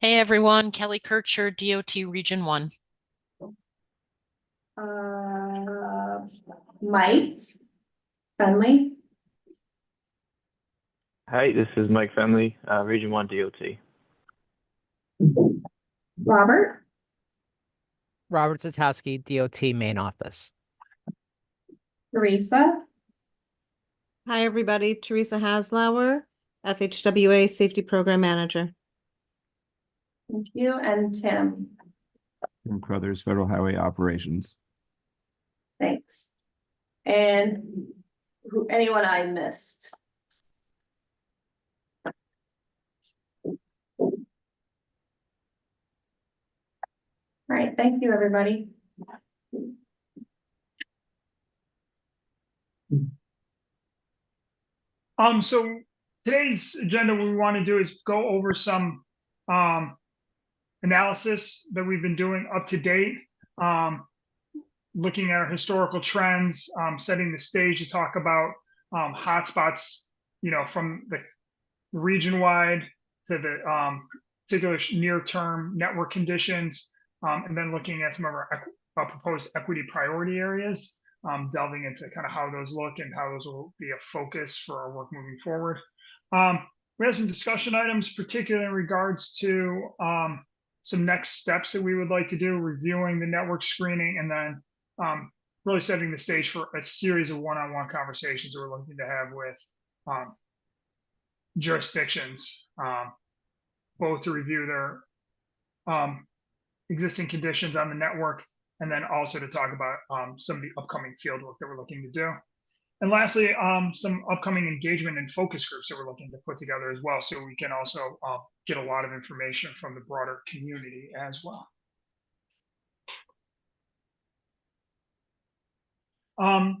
Hey everyone, Kelly Kircher, DOT Region 1. Mike Friendly, Hi, this is Mike Fenley, Region 1 DOT. Robert, Robert Zatowski, DOT Main Office. Teresa, Hi, everybody. Teresa Haslauer, FHWA Safety Program Manager. thank you, and Tim, Tim Crothers, Federal Highway Operations. thanks. And anyone I missed? All right, thank you, everybody. So today's agenda, what we want to do is go over some analysis that we've been doing up to date, looking at our historical trends, setting the stage to talk about hotspots, from the region-wide to the particular near-term network conditions, and then looking at some of our proposed equity priority areas, delving into kind of how those look and how those will be a focus for our work moving forward. We have some discussion items, particularly in regards to some next steps that we would like to do, reviewing the network screening, and then really setting the stage for a series of one-on-one conversations that we're looking to have with jurisdictions, both to review their existing conditions on the network, and then also to talk about some of the upcoming field work that we're looking to do. And lastly, some upcoming engagement and focus groups that we're looking to put together as well, so we can also get a lot of information from the broader community as well.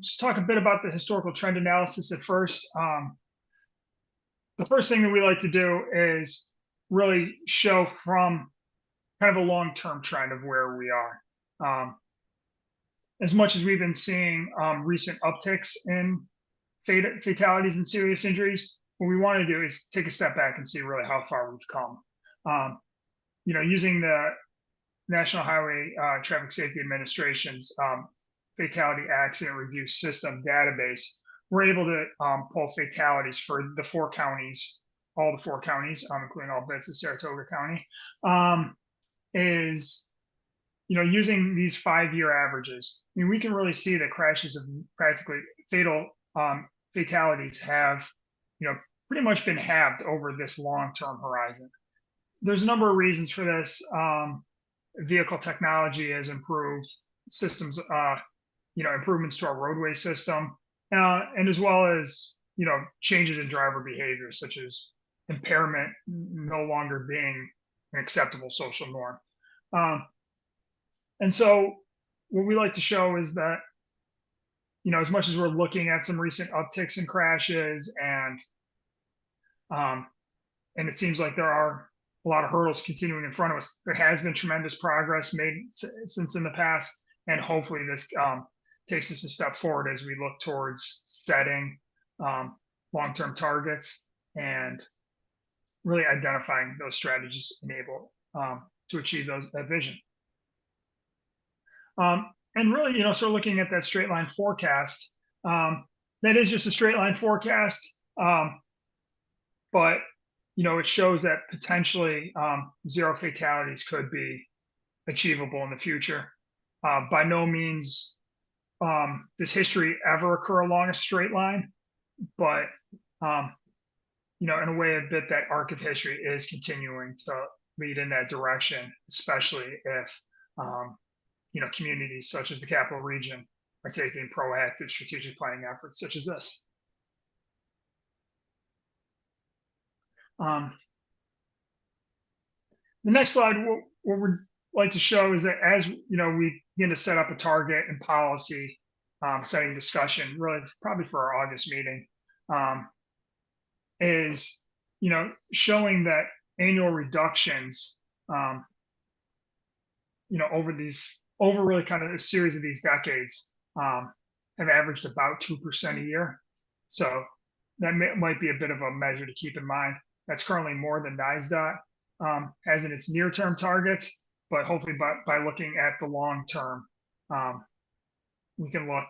Just talk a bit about the historical trend analysis at first. The first thing that we like to do is really show from kind of a long-term trend of where we are. As much as we've been seeing recent upticks in fatalities and serious injuries, what we want to do is take a step back and see really how far we've come. Using the National Highway Traffic Safety Administration's Fatality Accident Review System database, we're able to pull fatalities for the 4 counties, all the 4 counties, including all bits of Saratoga County, using these 5-year averages. I mean, we can really see that crashes of practically fatalities have, pretty much been halved over this long-term horizon. There's a number of reasons for this. Vehicle technology has improved, systems, improvements to our roadway system, and as well as, changes in driver behavior, such as impairment no longer being an acceptable social norm. And so what we like to show is that, as much as we're looking at some recent upticks in crashes, and it seems like there are a lot of hurdles continuing in front of us, there has been tremendous progress made since in the past, and hopefully this takes us a step forward as we look towards setting long-term targets and really identifying those strategies enable to achieve that vision. And really, sort of looking at that straight line forecast, that is just a straight line forecast, but it shows that potentially 0 fatalities could be achievable in the future. By no means does history ever occur along a straight line, but in a way, a bit that arc of history is continuing to lead in that direction, especially if communities such as the Capital Region are taking proactive strategic planning efforts such as this. The next slide, what we'd like to show is that as we begin to set up a target and policy setting discussion, really probably for our August meeting, is showing that annual reductions over really kind of a series of these decades have averaged about 2% a year. So that might be a bit of a measure to keep in mind. That's currently more than NISDOT, has in its near-term targets, but hopefully by looking at the long term, we can look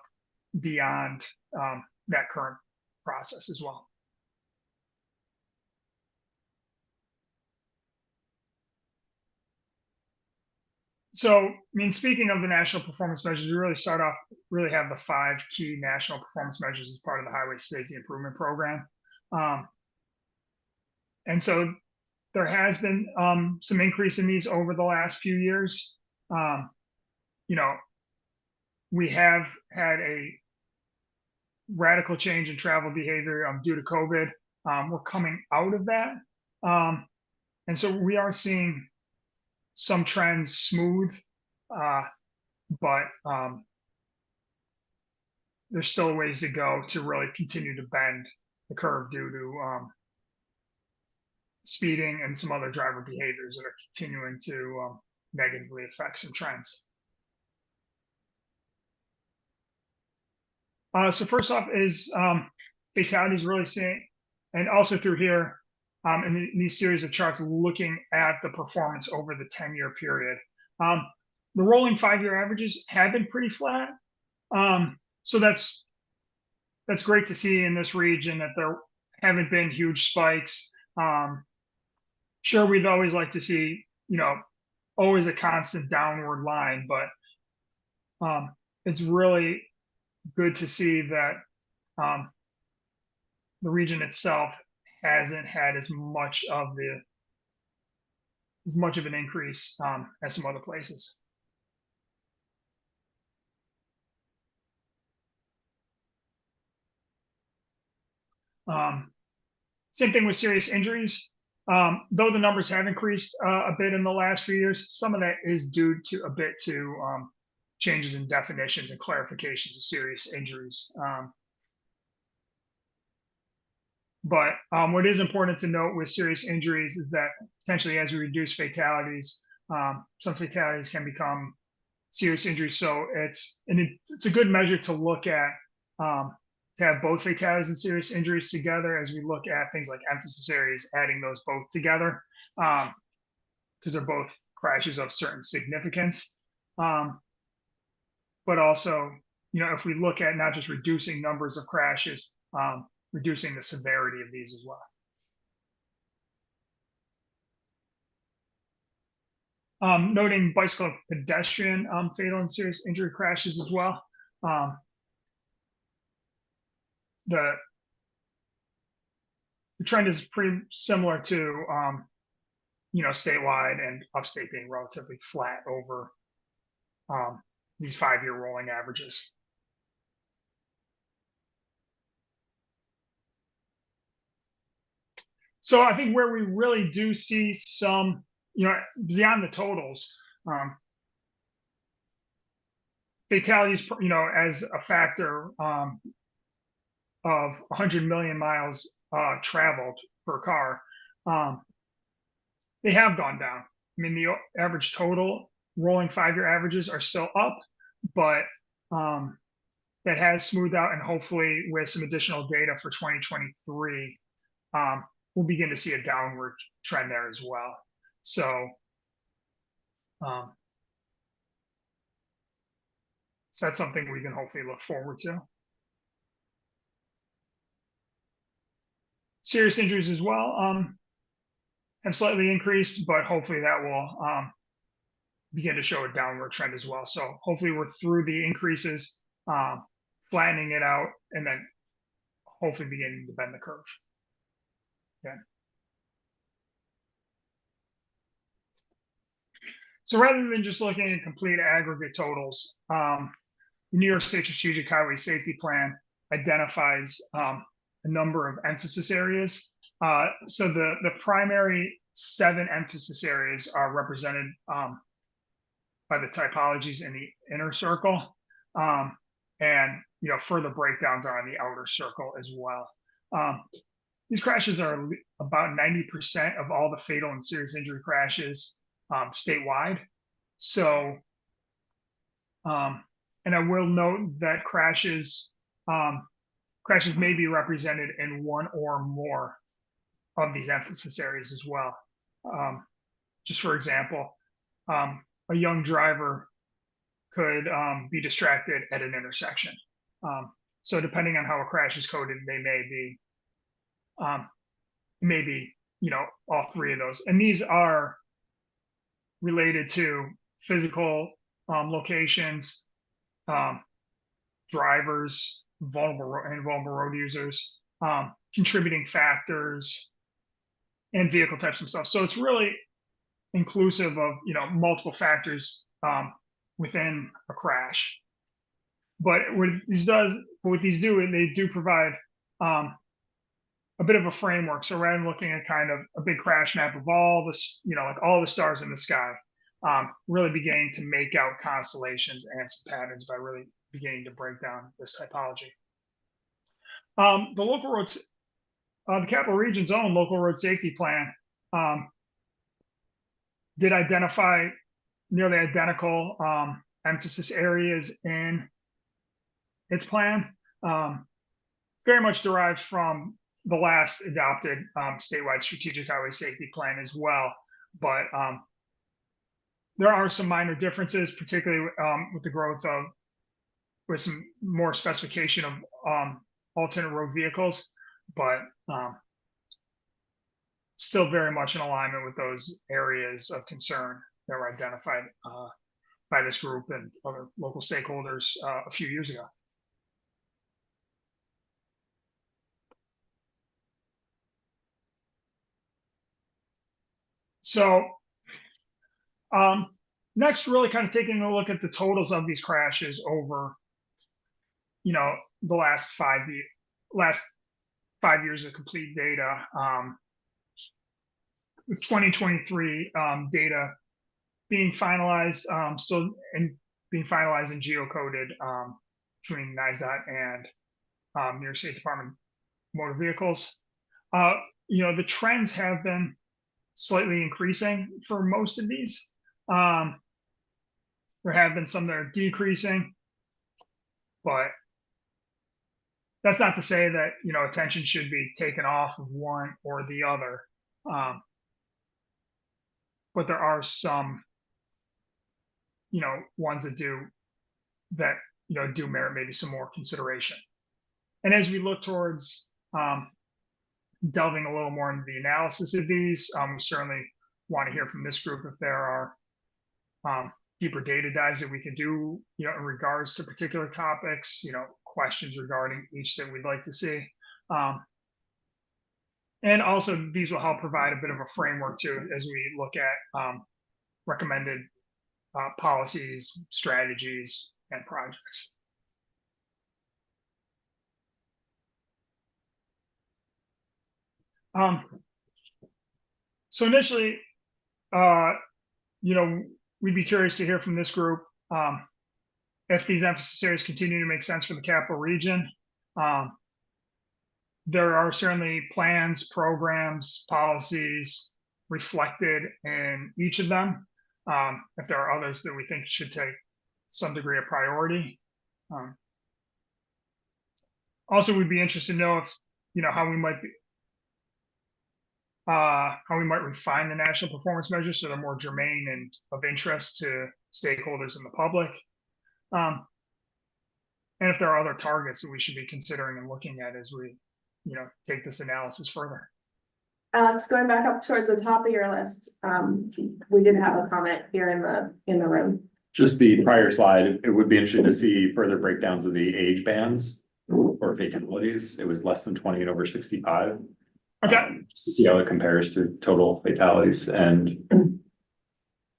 beyond that current process as well. So, I mean, speaking of the national performance measures, we really have the 5 key national performance measures as part of the Highway Safety Improvement Program. And so there has been some increase in these over the last few years. You know, we have had a radical change in travel behavior due to COVID. We're coming out of that. And so we are seeing some trends smooth, but there's still a ways to go to really continue to bend the curve due to speeding and some other driver behaviors that are continuing to negatively affect some trends. So first off is fatalities, really seeing, and also through here in these series of charts, looking at the performance over the 10-year period. The rolling 5-year averages have been pretty flat. So that's great to see in this region that there haven't been huge spikes. Sure, we'd always like to see, you know, always a constant downward line, but it's really good to see that the region itself hasn't had as much of an increase as some other places. Same thing with serious injuries. Though the numbers have increased a bit in the last few years, some of that is due to a bit to changes in definitions and clarifications of serious injuries. But what is important to note with serious injuries is that potentially as we reduce fatalities, some fatalities can become serious injuries. So it's a good measure to look at, to have both fatalities and serious injuries together as we look at things like emphasis areas, adding those both together, because they're both crashes of certain significance. But also, you know, if we look at not just reducing numbers of crashes, reducing the severity of these as well. Noting bicycle pedestrian fatal and serious injury crashes as well. The trend is pretty similar to, you know, statewide and upstate being relatively flat over these 5-year rolling averages. So I think where we really do see some, you know, beyond the totals, fatalities, you know, as a factor of 100 million miles traveled per car, they have gone down. I mean, the average total rolling 5-year averages are still up, but that has smoothed out, and hopefully with some additional data for 2023, we'll begin to see a downward trend there as well. So, so that's something we can hopefully look forward to. Serious injuries as well have slightly increased, but hopefully that will begin to show a downward trend as well. So hopefully we're through the increases, flattening it out, and then hopefully beginning to bend the curve. Okay. So rather than just looking at complete aggregate totals, the New York State Strategic Highway Safety Plan identifies a number of emphasis areas. So the primary 7 emphasis areas are represented by the typologies in the inner circle, and you know, further breakdowns are on the outer circle as well. These crashes are about 90% of all the fatal and serious injury crashes statewide. So, and I will note that crashes may be represented in one or more of these emphasis areas as well. just for example, a young driver could be distracted at an intersection. So depending on how a crash is coded, they may be, all three of those. And these are related to physical locations, drivers, vulnerable road users, contributing factors, and vehicle types themselves. So it's really inclusive of, multiple factors within a crash. But what these do, they do provide a bit of a framework. So rather than looking at kind of a big crash map of all this, like all the stars in the sky, really beginning to make out constellations and some patterns by really beginning to break down this typology. The local roads, the Capital Region's own local road safety plan did identify nearly identical emphasis areas in its plan, very much derived from the last adopted statewide strategic highway safety plan as well. But there are some minor differences, particularly with the growth of, with some more specification of alternate road vehicles, but still very much in alignment with those areas of concern that were identified by this group and other local stakeholders a few years ago. So next, really kind of taking a look at the totals of these crashes over, the last 5 years of complete data. With 2023 data being finalized, still being finalized and geocoded between NYSDOT and New York State Department of Motor Vehicles. The trends have been slightly increasing for most of these. There have been some that are decreasing, but that's not to say that, attention should be taken off of one or the other. But there are some, ones that do merit maybe some more consideration. And as we look towards delving a little more into the analysis of these, we certainly want to hear from this group if there are deeper data dives that we can do, in regards to particular topics, questions regarding each that we'd like to see. And also these will help provide a bit of a framework too, as we look at recommended policies, strategies, and projects. So initially, we'd be curious to hear from this group if these emphasis areas continue to make sense for the Capital Region. There are certainly plans, programs, policies reflected in each of them. If there are others that we think should take some degree of priority. Also, we'd be interested to know if, how we might refine the national performance measures so they're more germane and of interest to stakeholders in the public. And if there are other targets that we should be considering and looking at as we, take this analysis further. Alex, going back up towards the top of your list, we did have a comment here in the room. Just the prior slide, it would be interesting to see further breakdowns of the age bands or fatalities. It was less than 20 and over 65. Okay. Just to see how it compares to total fatalities and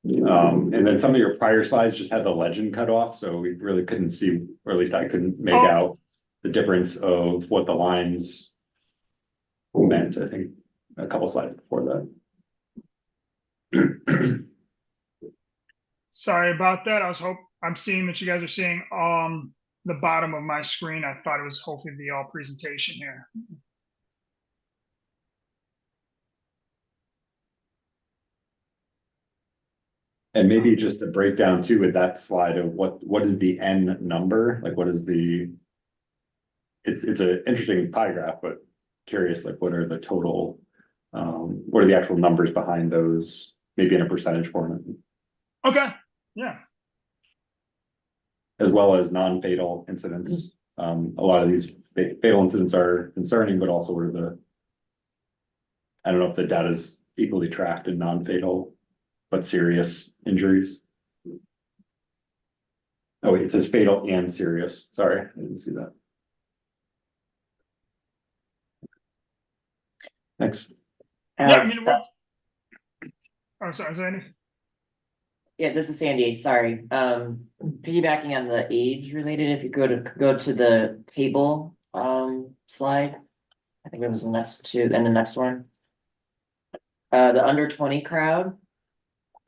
then some of your prior slides just had the legend cut off, so we really couldn't see, or at least I couldn't make out the difference of what the lines meant. I think a couple slides before that. Sorry about that. I'm seeing that you guys are seeing the bottom of my screen. I thought it was hopefully the all presentation here. And maybe just a breakdown too with that slide of what is the N number? Like what is the, it's an interesting pie graph, but curious, like what are the total, what are the actual numbers behind those maybe in a percentage format, Okay, yeah. as well as non-fatal incidents. A lot of these fatal incidents are concerning, but also where I don't know if the data is equally tracked in non-fatal, but serious injuries. Oh, wait, it says fatal and serious. Sorry, I didn't see that. Thanks. Yeah, I Alex, mean, what? Oh, sorry, Sandy. yeah, this is Sandy, sorry. Piggybacking on the age related, if you go to the table, slide. I think it was the next two, and the next one. The under 20 crowd.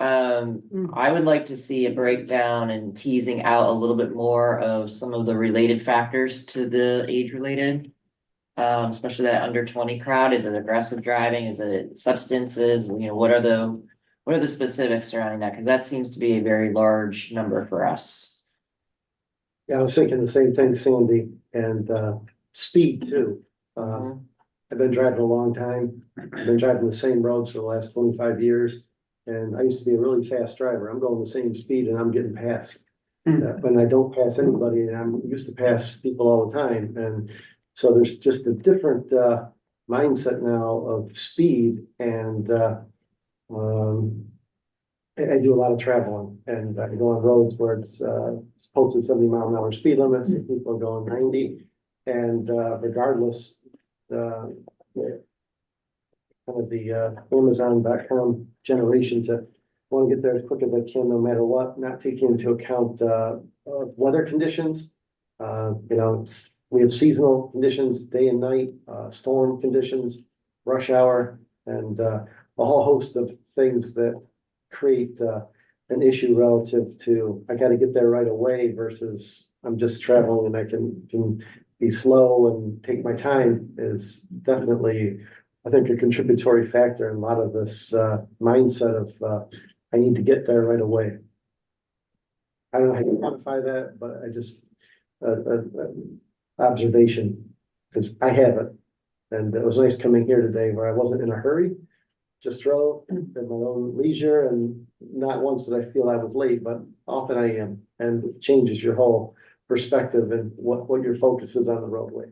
I would like to see a breakdown and teasing out a little bit more of some of the related factors to the age related. Especially that under 20 crowd. Is it aggressive driving? Is it substances? You know, what are the specifics surrounding that? Because that seems to be a very large number for us. Yeah, I was thinking the same thing, Sandy, and speed too. I've been driving a long time. I've been driving the same roads for the last 25 years. And I used to be a really fast driver. I'm going the same speed and I'm getting passed. When I don't pass anybody, and I'm used to pass people all the time. And so there's just a different mindset now of speed. And I do a lot of traveling, and I go on roads where it's posted 70-mile-an-hour speed limits, and people are going 90. And regardless, kind of the Amazon.com generation to want to get there as quick as I can, no matter what, not taking into account weather conditions. You know, we have seasonal conditions, day and night, storm conditions, rush hour, and a whole host of things that create an issue relative to I got to get there right away versus I'm just traveling and I can be slow and take my time is definitely, I think, a contributory factor in a lot of this mindset of I need to get there right away. I don't know how you quantify that, but I just observation, because I have it. And it was nice coming here today where I wasn't in a hurry, just drove at my own leisure, and not once did I feel I was late, but often I am, and it changes your whole perspective and what your focus is on the roadway.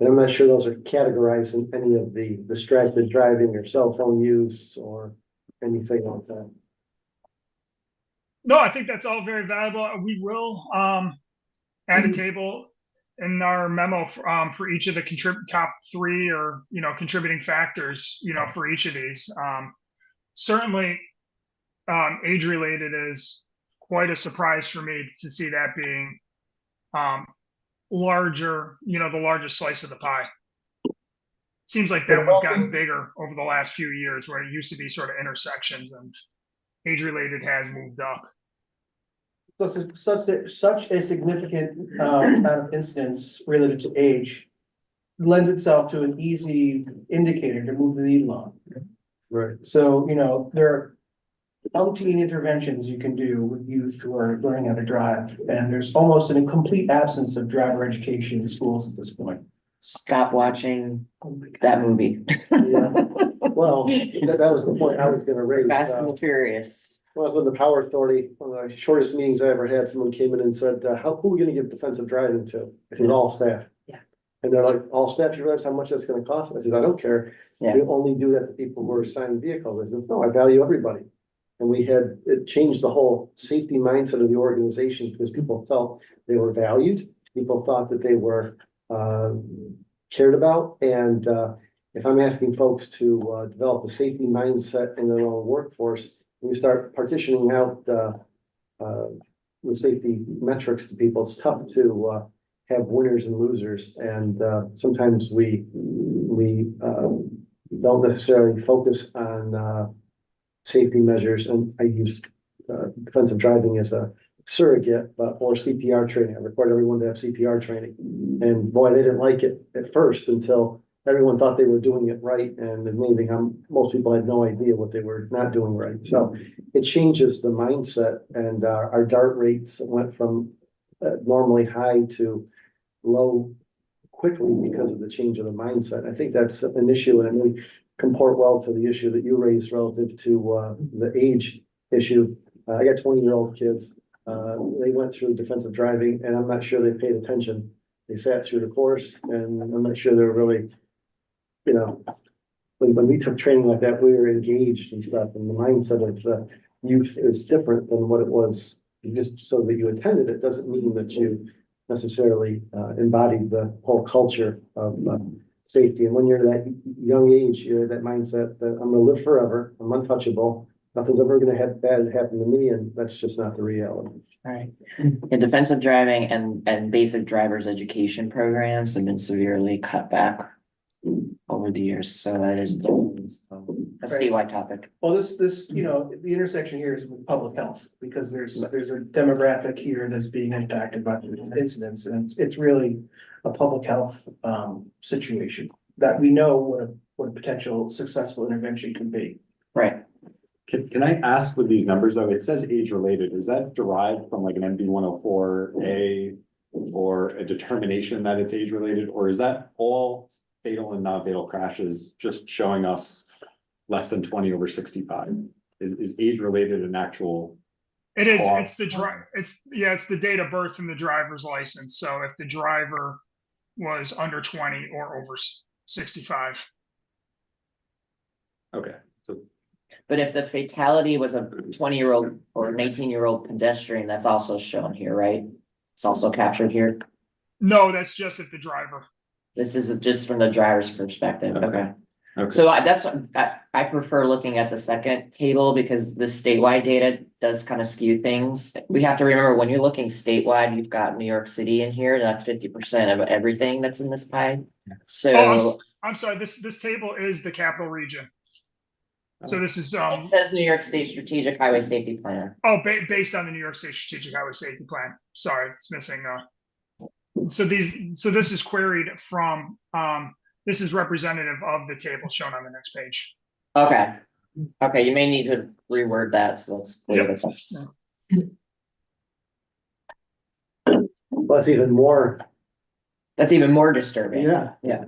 And I'm not sure those are categorized in any of the distracted driving or cell phone use or anything like that. No, I think that's all very valuable. We will add a table in our memo for each of the top three or contributing factors for each of these. Certainly, age related is quite a surprise for me to see that being larger, the largest slice of the pie. Seems like that one's gotten bigger over the last few years, where it used to be sort of intersections, and age related has moved up. Such a significant amount of incidents related to age lends itself to an easy indicator to move the needle on. Right. So, there are umpteen interventions you can do with youth who are learning how to drive, and there's almost a complete absence of driver education in schools at this point. Stop watching that movie. Yeah. Well, that was the point I was going to raise. Fast and Furious. When I was with the Power Authority, one of the shortest meetings I ever had, someone came in and said, who are we going to give defensive driving to? I said, all staff. Yeah. And they're like, all staff, you realize how much that's going to cost? I said, I don't care. Yeah. We only do that to people who are assigned vehicles. I said, no, I value everybody. And it changed the whole safety mindset of the organization because people felt they were valued. People thought that they were cared about. And if I'm asking folks to develop a safety mindset in their own workforce, when you start partitioning out the safety metrics to people, it's tough to have winners and losers. And sometimes we don't necessarily focus on safety measures. And I use defensive driving as a surrogate, or CPR training. I required everyone to have CPR training. And boy, they didn't like it at first until everyone thought they were doing it right. And amazing, most people had no idea what they were not doing right. So it changes the mindset, and our DART rates went from normally high to low quickly because of the change of the mindset. I think that's an issue, and we comport well to the issue that you raised relative to, the age issue. I got 20-year-old kids. They went through defensive driving and I'm not sure they paid attention. They sat through the course and I'm not sure they're really, you know, when we took training like that, we were engaged and stuff, and the mindset of the youth is different than what it was. Just so that you attended it doesn't mean that you necessarily embodied the whole culture of safety. And when you're that young age, you're that mindset that I'm gonna live forever, I'm untouchable, nothing's ever gonna have bad happen to me, and that's just not the reality. Right. And defensive driving and basic driver's education programs have been severely cut back over the years, so that is a statewide topic. Well, this, you know, the intersection here is with public health, because there's a demographic here that's being impacted by the incidents, and it's really a public health situation that we know what a potential successful intervention can be. Right. Can I ask with these numbers though, it says age related, is that derived from like an MB 104A or a determination that it's age related, or is that all fatal and non-fatal crashes just showing us less than 20 over 65? Is age related an actual? It is, cause? it's it's the date of birth and the driver's license. So if the driver was under 20 or over 65. Okay, so. But if the fatality was a 20-year-old or an 18-year-old pedestrian, that's also shown here, right? It's also captured here. No, that's just if the driver. This is just from the driver's perspective, okay. Okay. So I prefer looking at the second table because the statewide data does kind of skew things. We have to remember when you're looking statewide, you've got New York City in here, that's 50% of everything that's in this pie. So. Oh, I'm sorry, this table is the capital region. So this is, It says New York State Strategic Highway Safety Plan. based on the New York State Strategic Highway Safety Plan. Sorry, it's missing, so this is queried from, this is representative of the table shown on the next page. Okay, okay, you may need to reword that, so it's clear Yep. that that's. Well, that's even more. That's even more disturbing. Yeah. Yeah.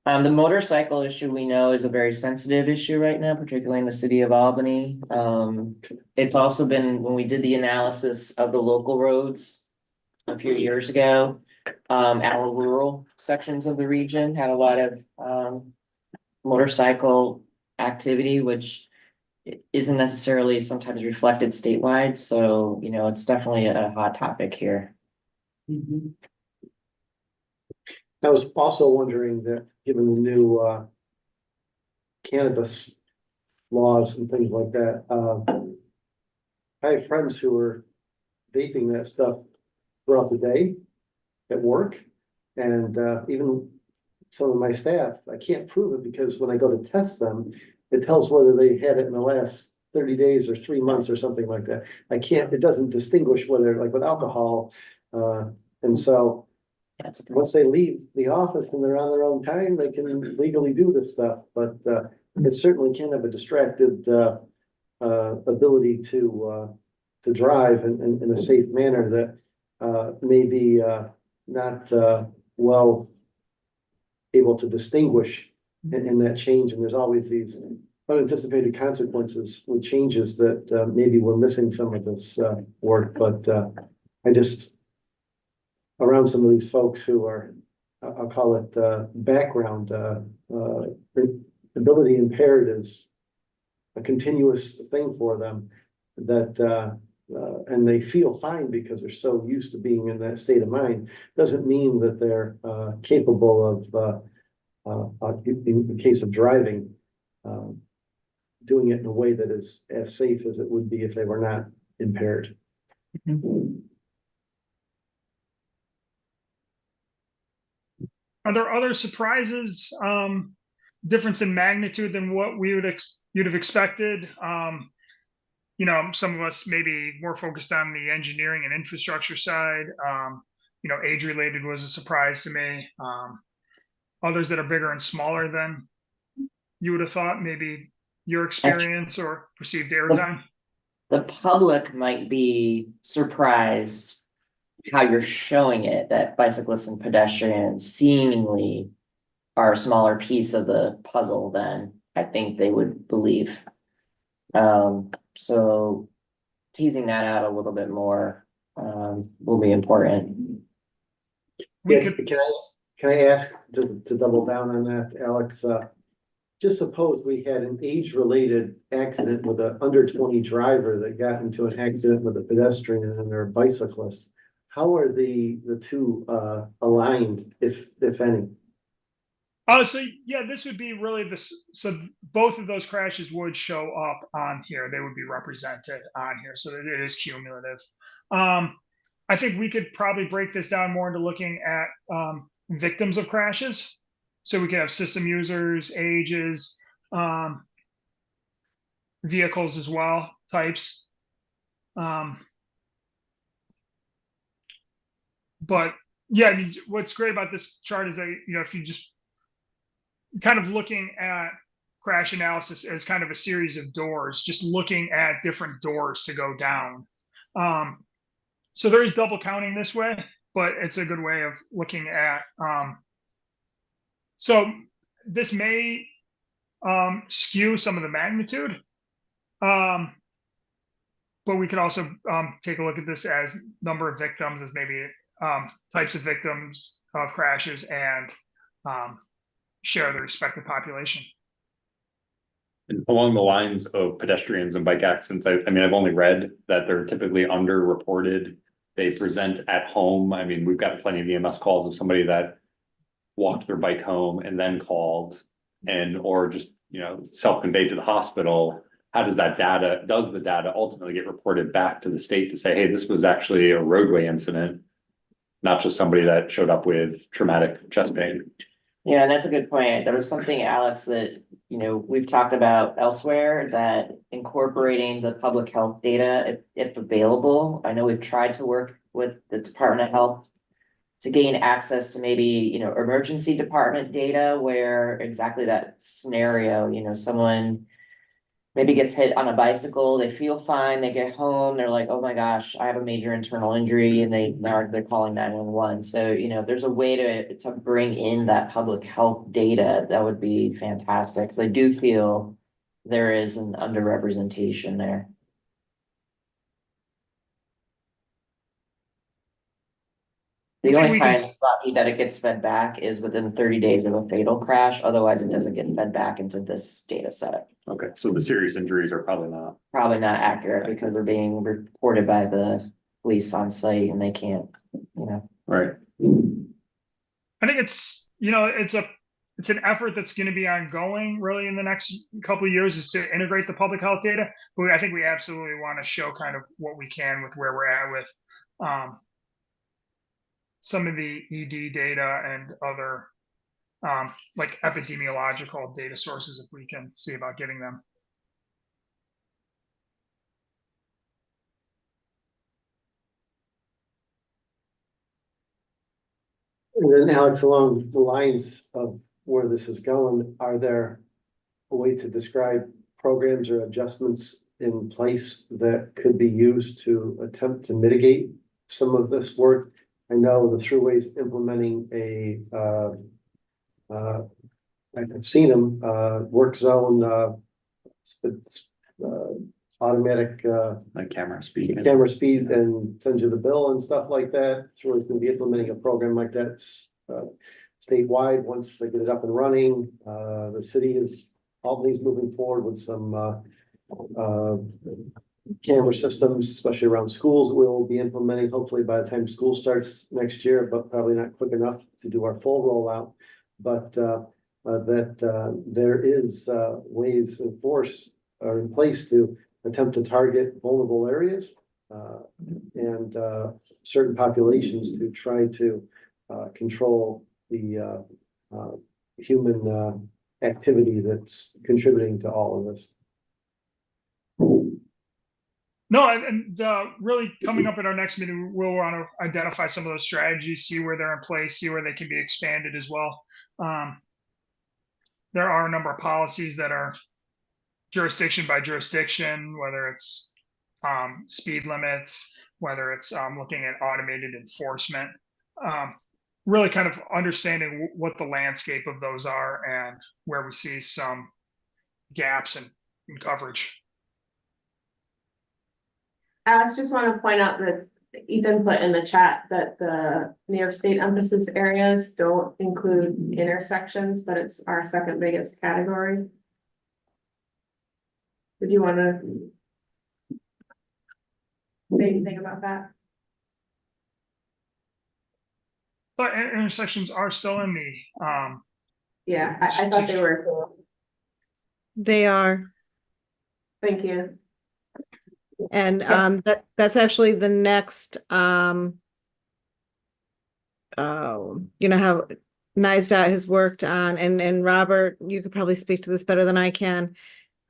The motorcycle issue we know is a very sensitive issue right now, particularly in the city of Albany. It's also been, when we did the analysis of the local roads a few years ago, our rural sections of the region had a lot of motorcycle activity, which isn't necessarily sometimes reflected statewide. So, you know, it's definitely a hot topic here. I was also wondering that, given the new cannabis laws and things like that, I have friends who are vaping that stuff throughout the day at work, and even some of my staff, I can't prove it because when I go to test them, it tells whether they had it in the last 30 days or 3 months or something like that. It doesn't distinguish whether, like with alcohol, and so. Once they leave the office and they're on their own time, they can legally do this stuff, but it certainly can have a distracted ability to drive in a safe manner that may be not well able to distinguish in that change. And there's always these unanticipated consequences with changes that maybe we're missing some of this work, but I just. Around some of these folks who are, I'll call it background, ability impaired is a continuous thing for them that, and they feel fine because they're so used to being in that state of mind. Doesn't mean that they're capable of, in the case of driving, doing it in a way that is as safe as it would be if they were not impaired. Are there other surprises, difference in magnitude than what you'd have expected? You know, some of us maybe more focused on the engineering and infrastructure side. You know, age related was a surprise to me. Others that are bigger and smaller than you would have thought, maybe your experience or perceived airtime. The public might be surprised how you're showing it, that bicyclists and pedestrians seemingly are a smaller piece of the puzzle than I think they would believe. So teasing that out a little bit more, will be important. Yeah, can I ask to double down on that, Alex? Just suppose we had an age-related accident with an under 20 driver that got into an accident with a pedestrian and their bicyclist. How are the two aligned, if any? Oh, so yeah, this would be really this. So both of those crashes would show up on here. They would be represented on here, so that it is cumulative. I think we could probably break this down more into looking at victims of crashes. So we could have system users, ages, vehicles as well, types. But yeah, I mean, what's great about this chart is that, you know, if you just kind of looking at crash analysis as kind of a series of doors, just looking at different doors to go down. So there is double counting this way, but it's a good way of looking at. So this may skew some of the magnitude, but we could also take a look at this as number of victims, as maybe types of victims of crashes, and share the respective population. And along the lines of pedestrians and bike accidents, I mean, I've only read that they're typically underreported. They present at home. I mean, we've got plenty of EMS calls of somebody that walked their bike home and then called, and or just, you know, self-conveyed to the hospital. How does the data ultimately get reported back to the state to say, hey, this was actually a roadway incident, not just somebody that showed up with traumatic chest pain? Yeah, that's a good point. There was something, Alex, that, you know, we've talked about elsewhere, that incorporating the public health data, if available. I know we've tried to work with the Department of Health to gain access to maybe, you know, emergency department data where exactly that scenario, you know, someone maybe gets hit on a bicycle, they feel fine, they get home, they're like, oh my gosh, I have a major internal injury, and they're calling 911. So, you know, if there's a way to bring in that public health data, that would be fantastic, because I do feel there is an underrepresentation there. The only time it's lucky that it gets fed back is within 30 days of a fatal crash. Otherwise, it doesn't get fed back into this data set. Okay, so the serious injuries are probably not accurate because they're being reported by the police on site and they can't, you know. Right. I think it's, you know, it's an effort that's going to be ongoing really in the next couple of years, is to integrate the public health data. But I think we absolutely want to show kind of what we can with where we're at with some of the ED data and other like epidemiological data sources, if we can see about getting them. And then Alex, along the lines of where this is going, are there a way to describe programs or adjustments in place that could be used to attempt to mitigate some of this work? I know the Thruway's implementing I've seen them, work zone, automatic, like camera speed and send you the bill and stuff like that. Thruway's gonna be implementing a program like that statewide once they get it up and running. The city is, Albany's moving forward with some camera systems, especially around schools, we'll be implementing hopefully by the time school starts next year, but probably not quick enough to do our full rollout. But there is ways and force are in place to attempt to target vulnerable areas and certain populations to try to control the human activity that's contributing to all of this. No, and really coming up at our next meeting, we'll want to identify some of those strategies, see where they're in place, see where they can be expanded as well. There are a number of policies that are jurisdiction by jurisdiction, whether it's speed limits, whether it's looking at automated enforcement. really kind of understanding what the landscape of those are and where we see some gaps in coverage. Alex, just want to point out that Ethan put in the chat that the New York State emphasis areas don't include intersections, but it's our second biggest category. Did you want to say anything about that? But intersections are still in the, Yeah, I thought they were. They are. Thank you. And that's actually the next you know how NISDOT has worked on, and Robert, you could probably speak to this better than I can.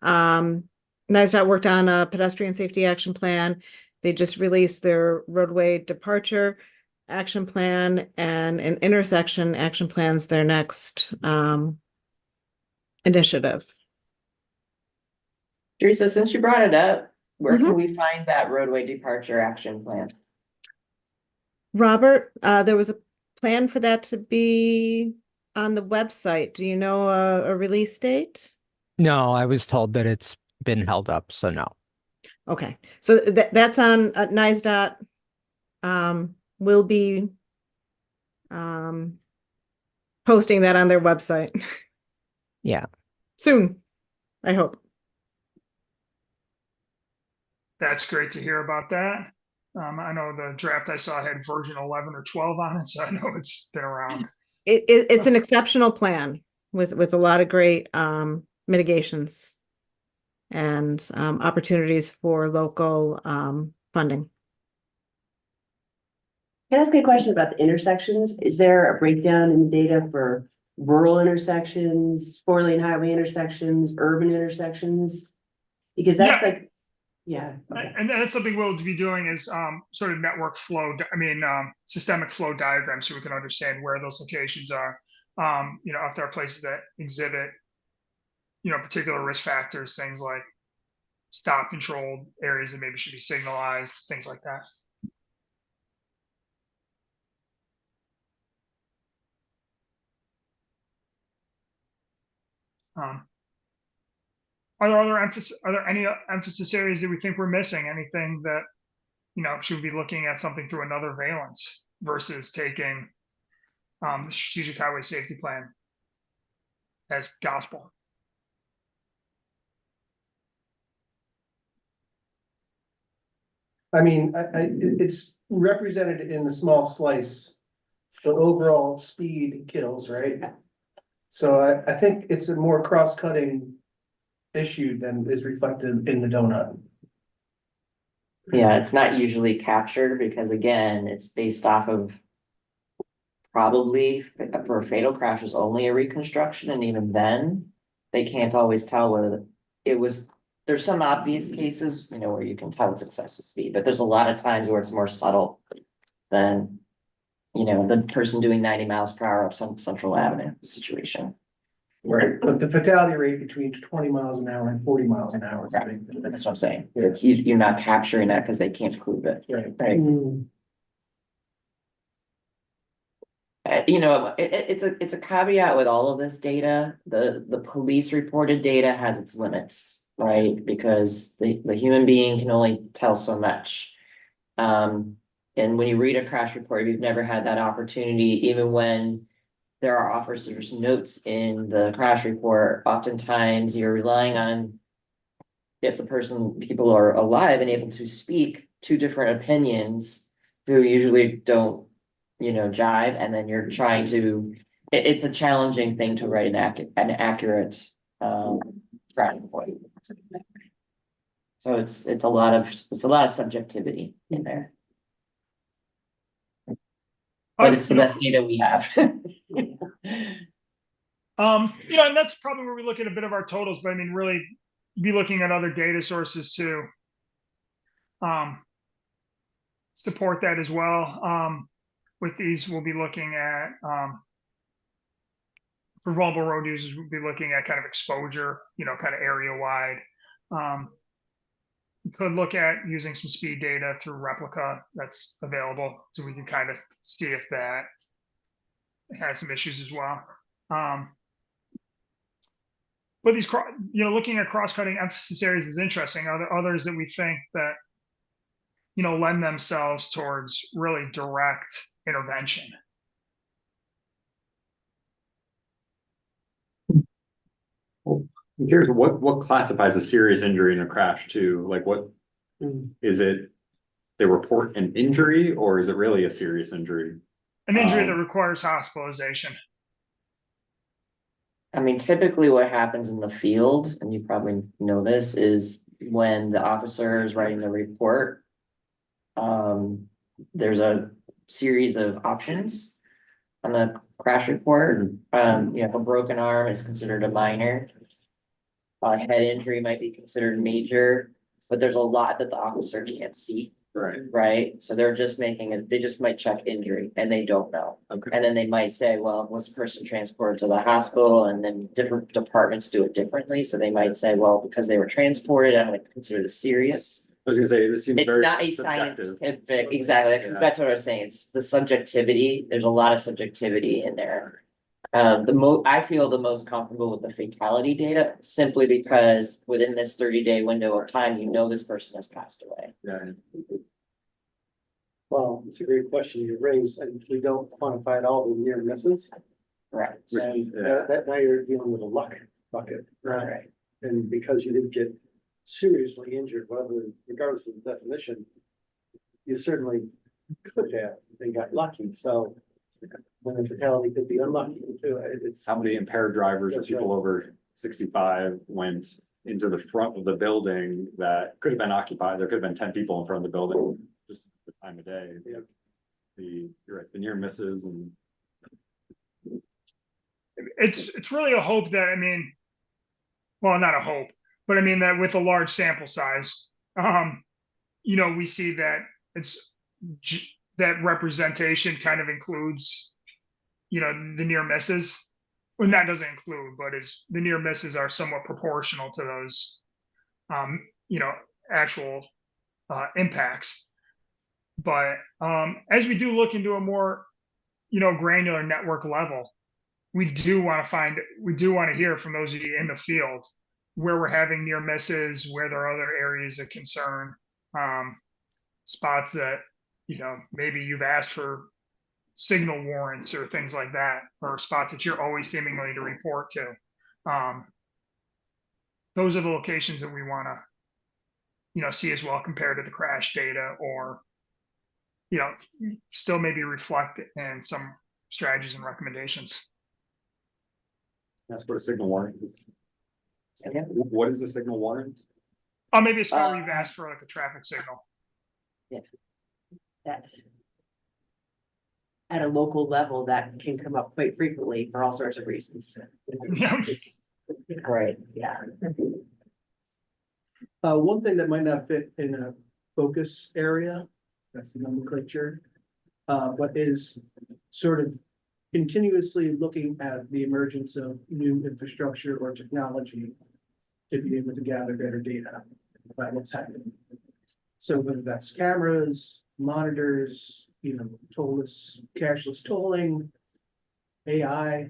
NISDOT worked on a pedestrian safety action plan. They just released their roadway departure action plan and an intersection action plans, their next initiative. Teresa, since you brought it up, where can we find that roadway departure action plan? Robert, there was a plan for that to be on the website. Do you know a release date? No, I was told that it's been held up, so no. Okay, so that's on NISDOT. Will be posting that on their website. Yeah. Soon, I hope. that's great to hear about that. I know the draft I saw had version 11 or 12 on it, so I know it's been around. It's an exceptional plan with a lot of great mitigations and opportunities for local funding. Can I ask you a question about the intersections? Is there a breakdown in the data for rural intersections, 4-lane highway intersections, urban intersections? Because that's Yeah. yeah. Okay. And that's something we'll be doing is sort of network flow, systemic flow diagrams, so we can understand where those locations are. You know, if there are places that exhibit, you know, particular risk factors, things like stop controlled areas that maybe should be signalized, things like that. Are there any emphasis areas that we think we're missing? Anything that, you know, should we be looking at something through another valence versus taking the strategic highway safety plan as gospel? I mean, it's represented in the small slice, the overall speed kills, right? So I think it's a more cross-cutting issue than is reflected in the donut. Yeah, it's not usually captured because again, it's based off of probably for fatal crashes only a reconstruction, and even then, they can't always tell whether it was, there's some obvious cases, you know, where you can tell it's excessive speed, but there's a lot of times where it's more subtle than, you know, the person doing 90 miles per hour up some Central Avenue situation. Right, but the fatality rate between 20 miles an hour and 40 miles an hour. Right. That's what I'm saying. It's you're not capturing that because they can't prove it. Right. You know, it's a caveat with all of this data. The police reported data has its limits, right? Because the human being can only tell so much. And when you read a crash report, if you've never had that opportunity, even when there are officers' notes in the crash report, oftentimes you're relying on if the people are alive and able to speak two different opinions who usually don't, you know, jive, and then you're trying to, it's a challenging thing to write an accurate crash report. So it's a lot of subjectivity in there. But it's the best data we have. You know, and that's probably where we look at a bit of our totals, but I mean, really be looking at other data sources to support that as well. With these, we'll be looking at for vulnerable road users, we'll be looking at kind of exposure, you know, kind of area wide. We could look at using some speed data through Replica that's available, so we can kind of see if that had some issues as well. But these, looking at cross-cutting emphasis areas is interesting. Are there others that we think that, lend themselves towards really direct intervention? I'm curious, what classifies a serious injury in a crash too? Like what, is it, they report an injury or is it really a serious injury? An injury that requires hospitalization. I mean, typically what happens in the field, and you probably know this, is when the officer is writing the report. There's a series of options on the crash report. If a broken arm is considered a minor. Head injury might be considered major, but there's a lot that the officer can't see. Right, so they're just making it, they just might check injury and they don't know. Okay. And then they might say, well, was the person transported to the hospital? And then different departments do it differently, so they might say, well, because they were transported, I'm gonna consider this serious. I was gonna say, this seems It's very not a subjective. scientific, exactly, that comes back to what I was saying, it's the subjectivity, there's a lot of subjectivity in there. I feel the most comfortable with the fatality data, simply because within this 30-day window of time, this person has passed away. Yeah. Well, it's a great question you raised, and we don't quantify at all the near misses. Right. And that now you're dealing with a luck bucket. Right. And because you didn't get seriously injured, regardless of the definition, you certainly could have and got lucky. So when a fatality could be unlucky too, it's. How many impaired drivers or That's people right. over 65 went into the front of the building that could have been occupied? There could have been 10 people in front of the building, just the time of day. Yeah. You're right, the near misses and. It's really a hope that, well, not a hope, but that with a large sample size, we see that that representation kind of includes, the near misses. Well, that doesn't include, but the near misses are somewhat proportional to those, actual impacts. But as we do look into a more, granular network level, we do want to hear from those of you in the field where we're having near misses, where there are other areas of concern, spots that, maybe you've asked for signal warrants or things like that, or spots that you're always seemingly to report to. Those are the locations that we want to, see as well compared to the crash data, or, still maybe reflect in some strategies and recommendations. That's what a signal warrant is. Yeah. What is the signal warrant? Oh, maybe a spot where you've asked for like a traffic signal. That at a local level, that can come up quite frequently for all sorts of reasons. Yeah. Right. Yeah. One thing that might not fit in a focus area, that's the nomenclature, but is sort of continuously looking at the emergence of new infrastructure or technology to be able to gather better data about what's happening. So whether that's cameras, monitors, tollless, cashless tolling, AI,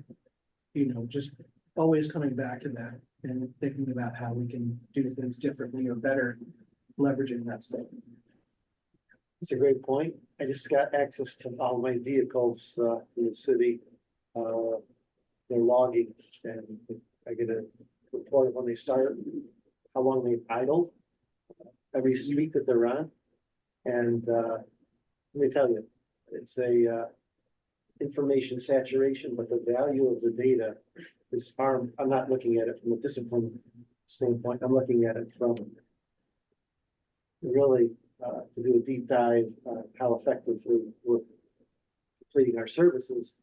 just always coming back to that and thinking about how we can do things differently or better, leveraging that stuff. It's a great point. I just got access to all my vehicles in the city. They're logging, and I get a report of when they start, how long they've idled, every street that they're on. And let me tell you, it's a information saturation, but the value of the data is far. I'm not looking at it from a discipline standpoint. I'm looking at it from really to do a deep dive how effectively we're completing our services.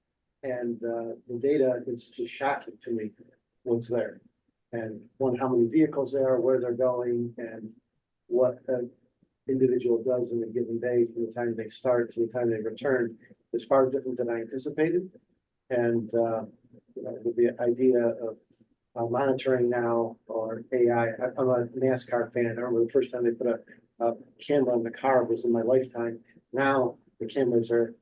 And the data is just shocking to me once there. And how many vehicles there are, where they're going, and what an individual does in a given day from the time they start to the time they return is far different than I anticipated. And with the idea of monitoring now or AI, I'm a NASCAR fan. I remember the first time they put a camera in the car was in my lifetime. Now the cameras are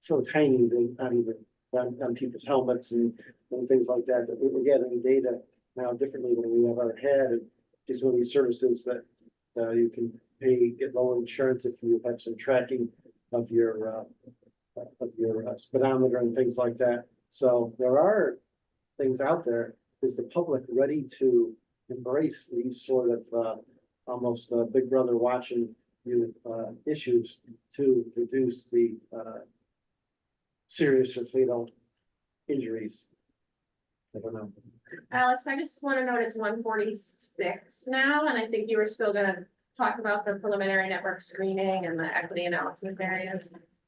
so tiny they're not even on people's helmets and things like that, that we're getting data now differently than we ever had. And just one of these services that you can pay, get lower insurance if you have some tracking of your speedometer and things like that. So there are things out there. Is the public ready to embrace these sort of almost big brother watching you issues to reduce the serious or fatal injuries? I don't know. Alex, I just want to note it's 1:46 now, and I think you were still gonna talk about the preliminary network screening and the equity analysis areas.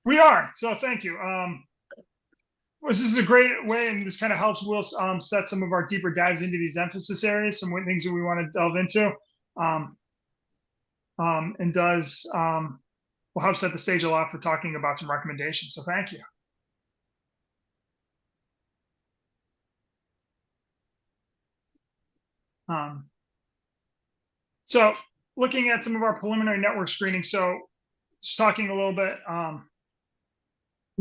We are, so thank you. This is a great way, and this kind of helps Will set some of our deeper dives into these emphasis areas, some things that we want to delve into. And does will help set the stage a lot for talking about some recommendations. So thank you. So looking at some of our preliminary network screening, so just talking a little bit.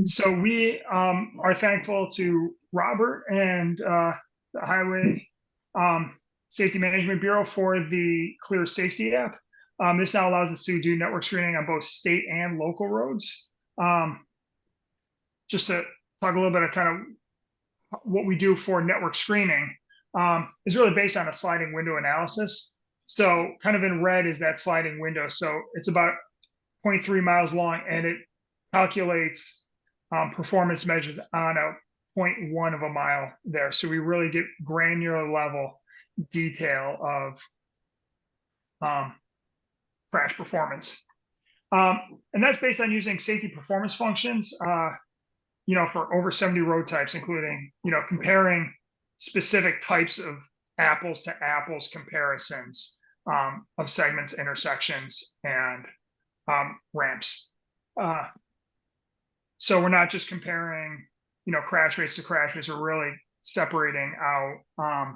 So we are thankful to Robert and the Highway Safety Management Bureau for the Clear Safety app. This now allows us to do network screening on both state and local roads. Just to talk a little bit of kind of what we do for network screening is really based on a sliding window analysis. So kind of in red is that sliding window. So it's about 0.3 miles long, and it calculates performance measures on a 0.1 of a mile there. So we really get granular level detail of crash performance. And that's based on using safety performance functions, for over 70 road types, including, comparing specific types of apples to apples comparisons of segments, intersections, and ramps. So we're not just comparing, crash rates to crash rates. We're really separating out,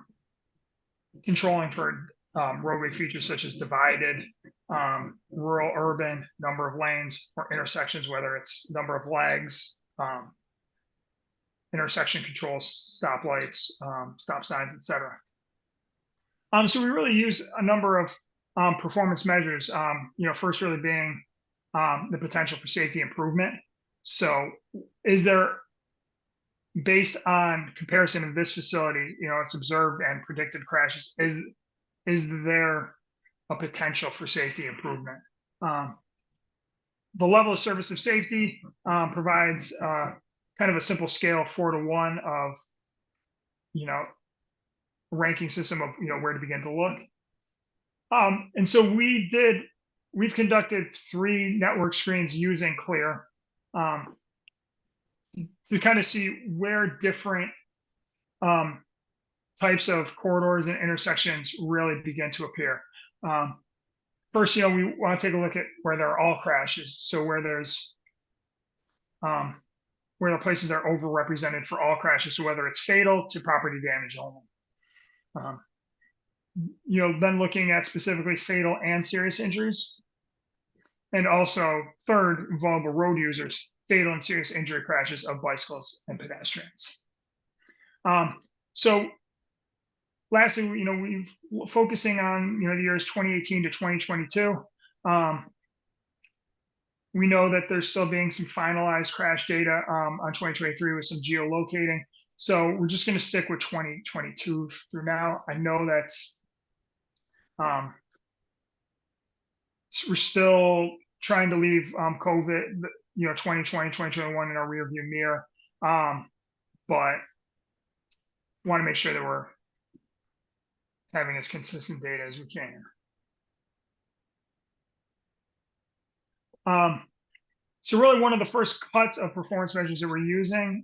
controlling for roadway features such as divided, rural, urban, number of lanes, or intersections, whether it's number of legs, intersection controls, stoplights, stop signs, etc. So we really use a number of performance measures. First really being the potential for safety improvement. So is there, based on comparison of this facility, it's observed and predicted crashes, is there a potential for safety improvement? The level of service of safety provides kind of a simple scale, 4 to 1 of, ranking system of, where to begin to look. And so we've conducted 3 network screens using Clear to kind of see where different types of corridors and intersections really begin to appear. First, we want to take a look at where there are all crashes. So where there's where the places are overrepresented for all crashes. So whether it's fatal to property damage only. Then looking at specifically fatal and serious injuries. And also, third, vulnerable road users, fatal and serious injury crashes of bicycles and pedestrians. So lastly, we've focusing on, the years 2018 to 2022. We know that there's still being some finalized crash data on 2023 with some geolocating. So we're just going to stick with 2022 through now. I know that's we're still trying to leave COVID, 2020, 2021 in our rearview mirror, but want to make sure that we're having as consistent data as we can. So really one of the first cuts of performance measures that we're using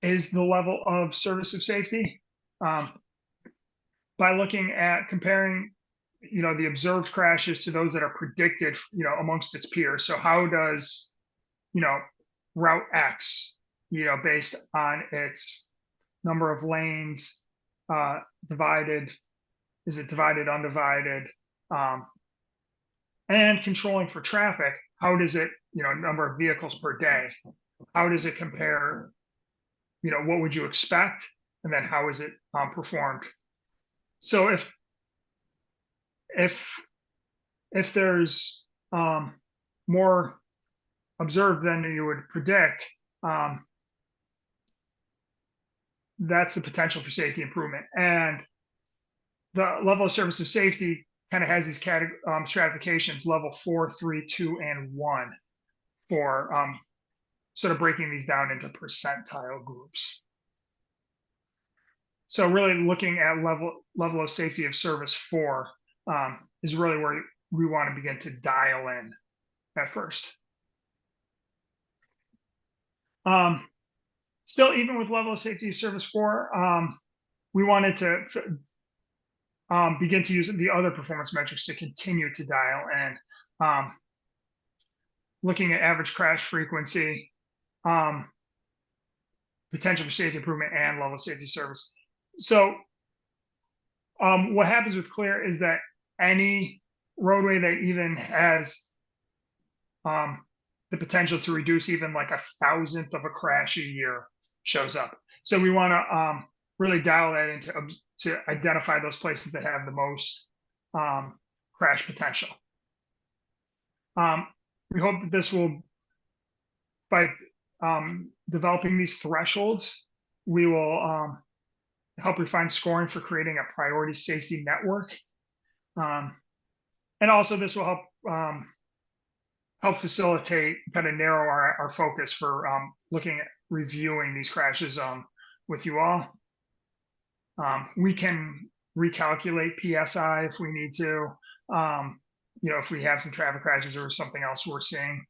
is the level of service of safety by looking at comparing, the observed crashes to those that are predicted, amongst its peers. So how does, Route X, based on its number of lanes, divided, is it divided, undivided, and controlling for traffic, how does it, number of vehicles per day, how does it compare what would you expect? And then how is it performed? So if there's more observed than you would predict, that's the potential for safety improvement. And the level of service of safety kind of has these stratifications, level 4, 3, 2, and 1, for sort of breaking these down into percentile groups. So really looking at level of safety of service 4 is really where we want to begin to dial in at first. Still, even with level of safety of service 4, we wanted to begin to use the other performance metrics to continue to dial in. Looking at average crash frequency, potential for safety improvement, and level of safety service. So what happens with CLEAR is that any roadway that even has the potential to reduce even like 1,000th of a crash a year shows up. So we want to really dial that into to identify those places that have the most crash potential. We hope that this will, by developing these thresholds, we will help refine scoring for creating a priority safety network. And also this will help facilitate, kind of narrow our focus for looking at reviewing these crashes with you all. We can recalculate PSI if we need to, if we have some traffic crashes or something else we're seeing.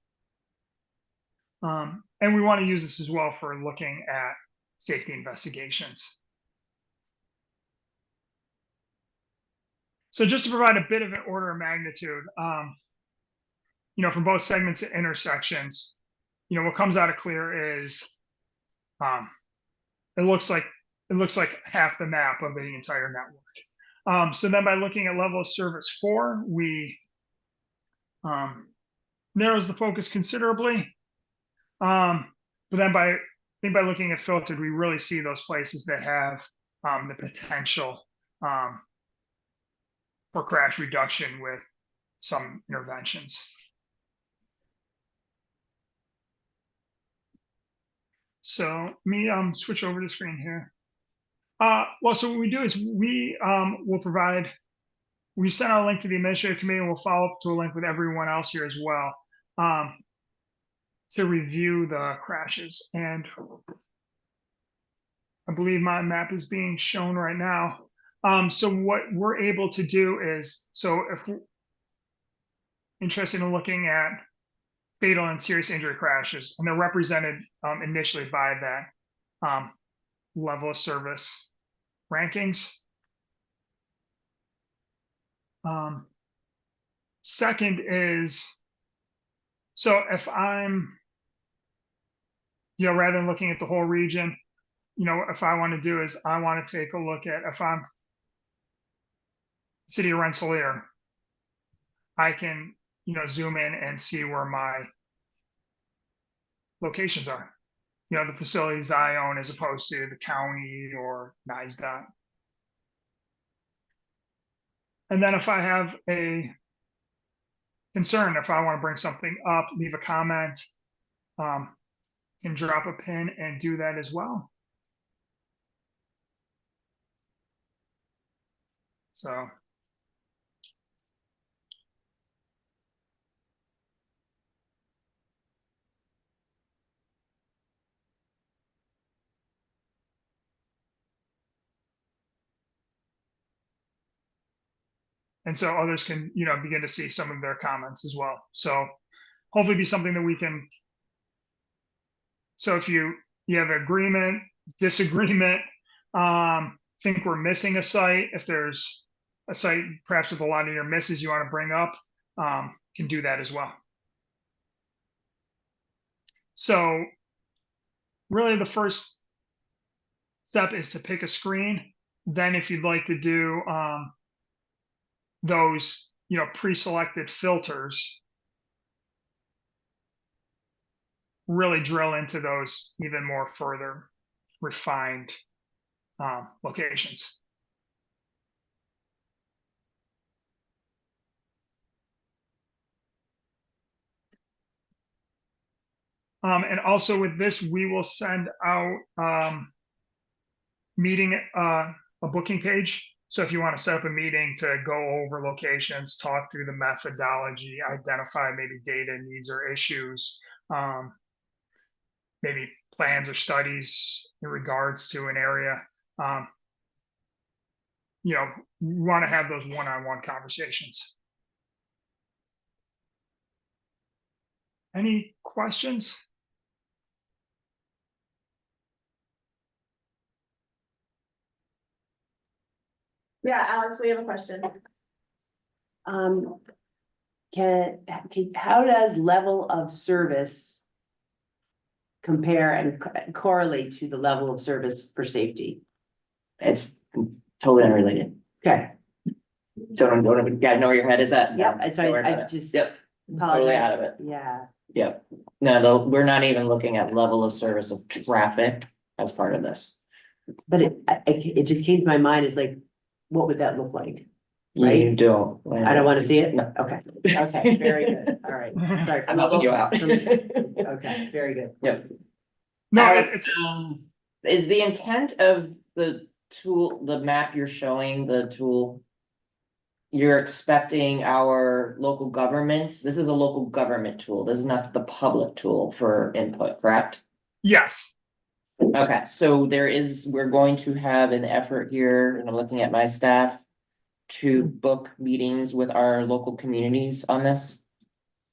And we want to use this as well for looking at safety investigations. So just to provide a bit of an order of magnitude, for both segments and intersections, what comes out of CLEAR is it looks like half the map of the entire network. So then by looking at level of service 4, we narrows the focus considerably. But then by looking at filtered, we really see those places that have the potential for crash reduction with some interventions. So let me switch over the screen here. Well, so what we do is we send out a link to the administrative committee, and we'll follow up to a link with everyone else here as well to review the crashes. And I believe my map is being shown right now. So what we're able to do is, so if we're interested in looking at fatal and serious injury crashes, and they're represented initially by that level of service rankings. Second is, so if I'm, rather than looking at the whole region, if I want to do is I want to take a look at, if I'm City of Rensselaer, I can, zoom in and see where my locations are, the facilities I own as opposed to the county or NISDOT. And then if I have a concern, if I want to bring something up, leave a comment, can drop a pin and do that as well. So. And so others can, begin to see some of their comments as well. So hopefully be something that we can. So if you have agreement, disagreement, think we're missing a site, if there's a site perhaps with a lot of your misses you want to bring up, can do that as well. So really the first step is to pick a screen. Then if you'd like to do those, pre-selected filters, really drill into those even more further. refined locations. And also with this, we will send out meeting a booking page. So if you want to set up a meeting to go over locations, talk through the methodology, identify maybe data needs or issues, maybe plans or studies in regards to an area, you know, we want to have those one-on-one conversations. Any questions? Yeah, Alex, we have a question. How does level of service compare and correlate to the level of service for safety? It's totally unrelated. Okay, Don't know where your head is at. yeah, No, so don't worry I about it. just. Yep, totally apologize. out of it. Yeah, Yep. No, we're not even looking at level of service of traffic as part of this. but it just came to my mind, is like, what would that look like? You Right? don't. I don't want to see it? No. Okay, okay, very good, all right, sorry. I'm helping you out. Okay, very good. Yep. No, Alex, is the intent of the tool, the map you're showing, the tool? You're expecting our local governments, this is a local government tool, this is not the public tool for input, correct? yes. Okay, so we're going to have an effort here, and I'm looking at my staff, to book meetings with our local communities on this.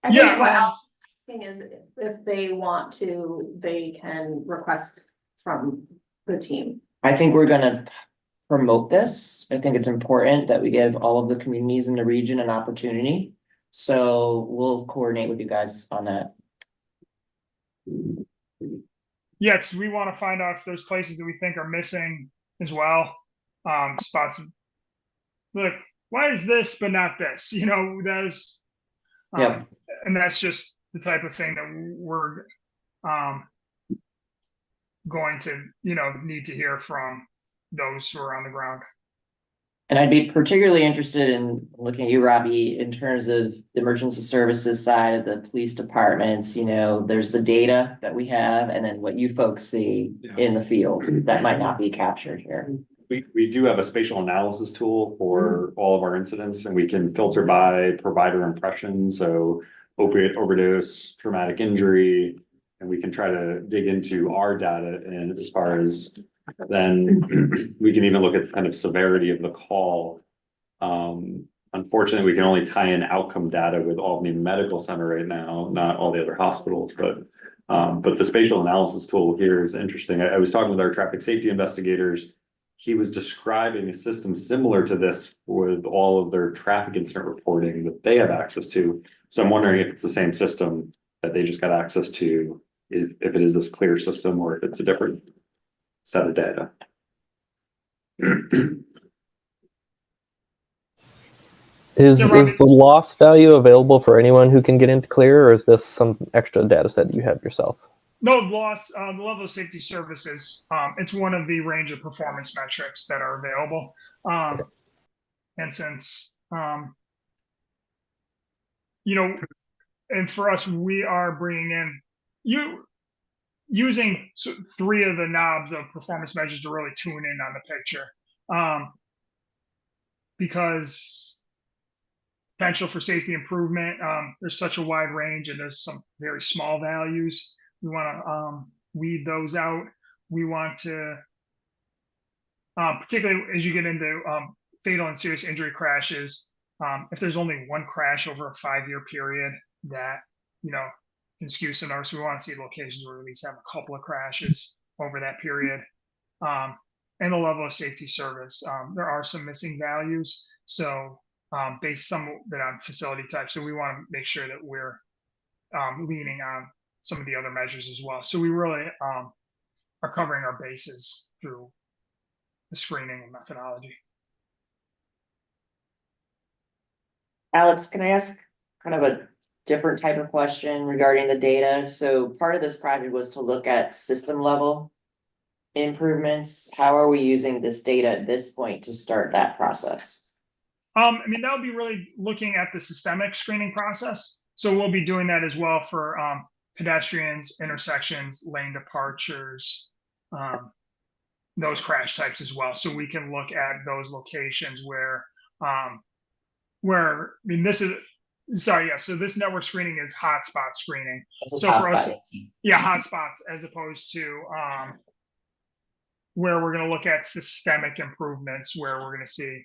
I think Yeah, what Alex is asking is if they want to, they can request from the team. I think we're gonna promote this. I think it's important that we give all of the communities in the region an opportunity. So we'll coordinate with you guys on that. Yeah, because we want to find out if there's places that we think are missing as well. Spots like, why is this but not this? You know, that's Yep. and that's just the type of thing that we're going to, you know, need to hear from those who are on the ground. And I'd be particularly interested in looking at you, Robbie, in terms of the emergency services side of the police departments. You know, there's the data that we have, and then what you folks see in the field that might not be captured here. We do have a spatial analysis tool for all of our incidents, and we can filter by provider impression, so opiate overdose, traumatic injury, and we can try to dig into our data. And as far as then we can even look at kind of severity of the call. Unfortunately, we can only tie in outcome data with Albany Medical Center right now, not all the other hospitals, but the spatial analysis tool here is interesting. I was talking with our traffic safety investigators. He was describing a system similar to this with all of their traffic incident reporting that they have access to. So I'm wondering if it's the same system that they just got access to, if it is this clear system or if it's a different set of data. Is Yeah, Robbie. the loss value available for anyone who can get into Clear, or is this some extra data set that you have yourself? No loss, the level of safety services, it's one of the range of performance metrics that are available. And since, you know, and for us, we are bringing in using three of the knobs of performance measures to really tune in on the picture. Because potential for safety improvement, there's such a wide range, and there's some very small values. We want to weed those out. We want to, particularly as you get into fatal and serious injury crashes, if there's only one crash over a 5-year period, that, you know, can skew some numbers. So we want to see locations where we at least have a couple of crashes over that period. And the level of safety service. There are some missing values. So based some bit on facility type. So we want to make sure that we're leaning on some of the other measures as well. So we really are covering our bases through the screening and methodology. Alex, can I ask kind of a different type of question regarding the data? So part of this project was to look at system level improvements? How are we using this data at this point to start that process? I mean, that would be really looking at the systemic screening process. So we'll be doing that as well for pedestrians, intersections, lane departures, those crash types as well. So we can look at those locations where, I mean, this is, sorry, yeah, so this network screening is hotspot screening. So for us, yeah, hotspots as opposed to where we're going to look at systemic improvements, where we're going to see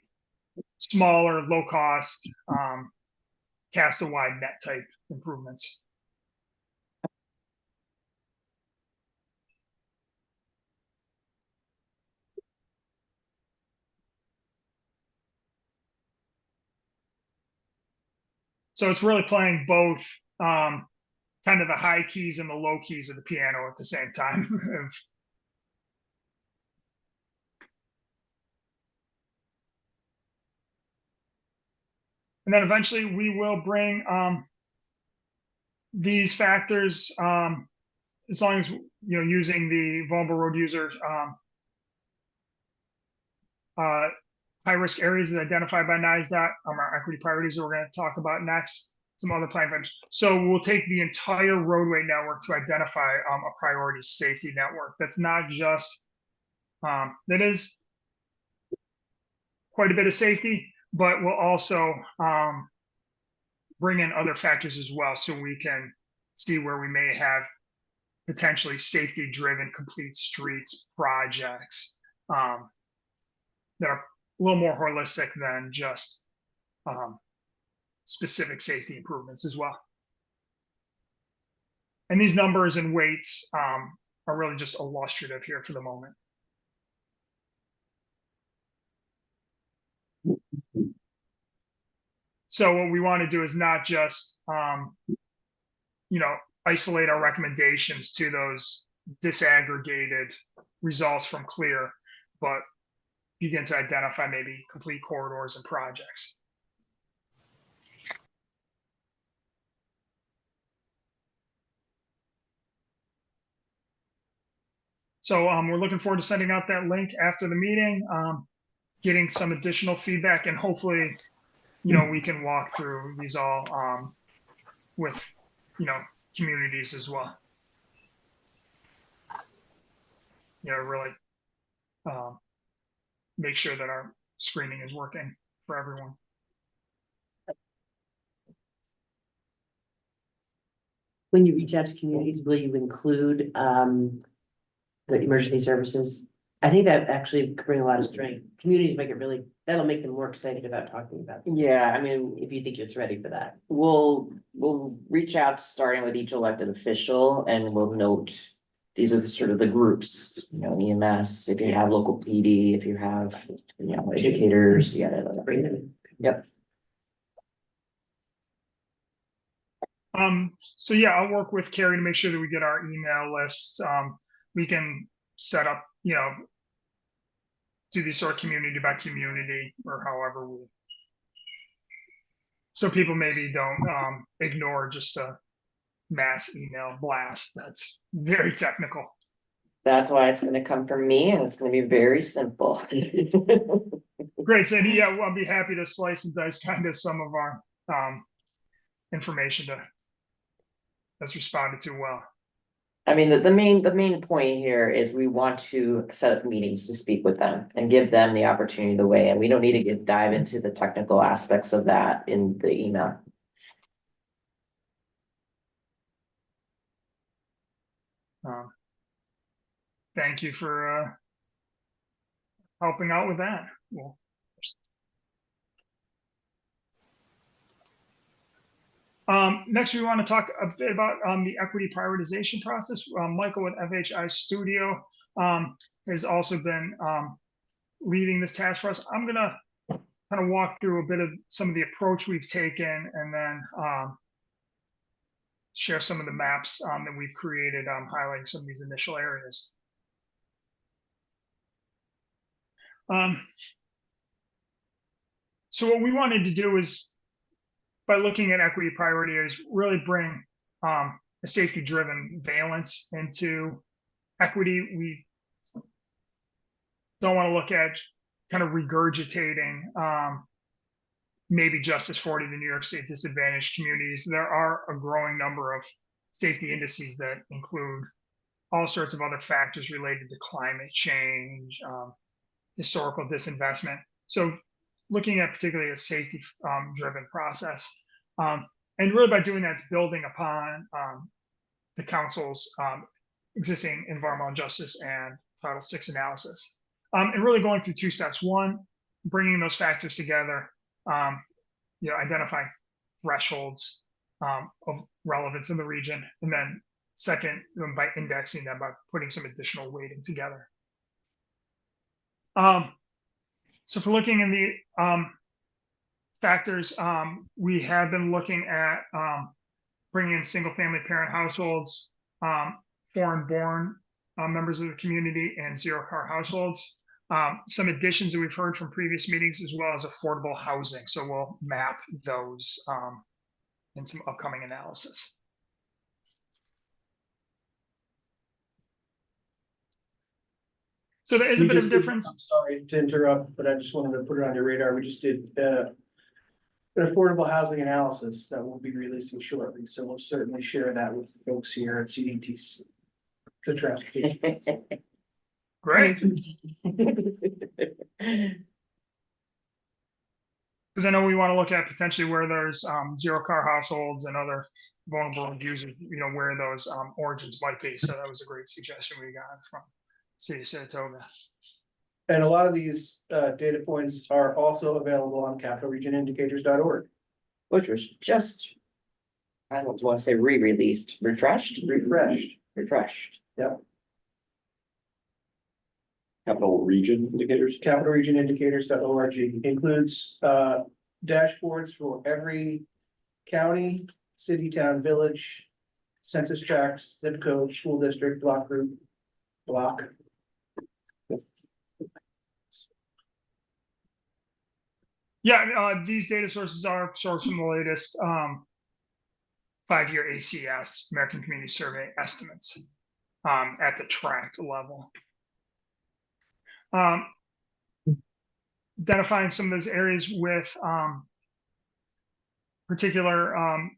smaller, low cost, cast a wide net type improvements. So it's really playing both kind of the high keys and the low keys of the piano at the same time. And then eventually we will bring these factors, as long as, using the vulnerable road users, high risk areas is identified by NISDOT, our equity priorities that we're going to talk about next, some other plan factors. So we'll take the entire roadway network to identify a priority safety network. That's not just, that is quite a bit of safety, but we'll also bring in other factors as well, so we can see where we may have potentially safety driven complete streets projects that are a little more holistic than just specific safety improvements as well. And these numbers and weights are really just illustrative here for the moment. So what we want to do is not just, isolate our recommendations to those disaggregated results from CLEAR, but begin to identify maybe complete corridors and projects. So we're looking forward to sending out that link after the meeting, getting some additional feedback, and hopefully, we can walk through these all with, communities as well. Really make sure that our screening is working for everyone. When you reach out to communities, will you include the emergency services? I think that actually could bring a lot of strength. Communities that'll make them more excited about talking about it. Yeah, I mean, If you think it's ready for that. we'll reach out starting with each elected official, and we'll note these are sort of the groups, EMS, if you have local PD, if you have, educators, Bring them in. Yep. So yeah, I'll work with Carrie to make sure that we get our email list. We can set up, do these sort of community by community, or however so people maybe don't ignore just a mass email blast. That's very technical. That's why it's gonna come from me, and it's gonna be very simple. Great, Sandy. Yeah, well, I'll be happy to slice and dice kind of some of our information that's responded to well. I mean, the main point here is we want to set up meetings to speak with them and give them the opportunity to weigh in. We don't need to dive into the technical aspects of that in the email. Thank you for helping out with that. Well, next, we want to talk a bit about the equity prioritization process. Michael with FHI Studio has also been leading this task for us. I'm going to kind of walk through a bit of some of the approach we've taken, and then share some of the maps that we've created, highlighting some of these initial areas. So what we wanted to do is, by looking at equity priority areas, really bring a safety-driven valence into equity. We don't want to look at kind of regurgitating, maybe Justice 40, the New York State disadvantaged communities. There are a growing number of safety indices that include all sorts of other factors related to climate change, historical disinvestment. So looking at particularly a safety driven process. And really by doing that, it's building upon the council's existing environmental justice and Title VI analysis. And really going through 2 steps. One, bringing those factors together, identifying thresholds of relevance in the region. And then second, by indexing them, by putting some additional weighting together. So for looking in the factors, we have been looking at bringing in single family parent households, foreign born members of the community, and zero car households. Some additions that we've heard from previous meetings, as well as affordable housing. So we'll map those in some upcoming analysis. So there is a bit of difference. I'm sorry to interrupt, but I just wanted to put it on your radar. We just did an affordable housing analysis that we'll be releasing shortly. So we'll certainly share that with the folks here at CDTC. The transportation. Great. Because I know we want to look at potentially where there's zero car households and other vulnerable users, where those origins might be. So that was a great suggestion we got from City of Saratoga. And a lot of these data points are also available on capitalregionindicators.org. Which was just, I don't want to say re-released, refreshed? Refreshed. Yep. Capital Region Indicators. Capitalregionindicators.org includes dashboards for every county, city, town, village, census tract, zip code, school district, block group, block. Yeah, these data sources are sourced from the latest 5-year ACS, American Community Survey estimates at the tract level. Identifying some of those areas with particular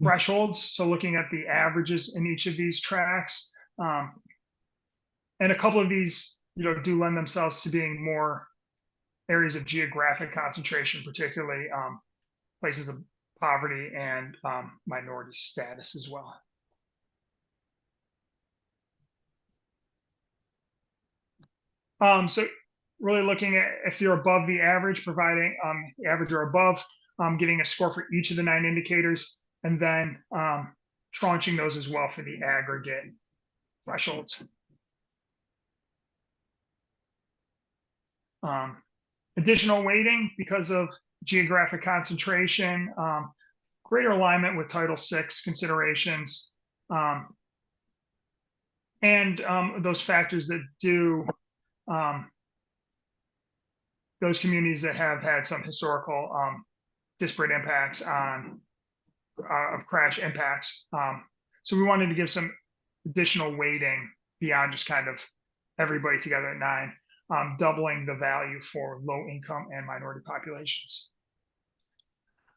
thresholds. So looking at the averages in each of these tracks. And a couple of these, do lend themselves to being more areas of geographic concentration, particularly places of poverty and minority status as well. So really looking at if you're above the average, providing the average or above, getting a score for each of the 9 indicators, and then tranching those as well for the aggregate thresholds. Additional weighting because of geographic concentration, greater alignment with Title VI considerations, and those factors that do those communities that have had some historical disparate impacts on of crash impacts. So we wanted to give some additional weighting beyond just kind of everybody together at 9, doubling the value for low income and minority populations.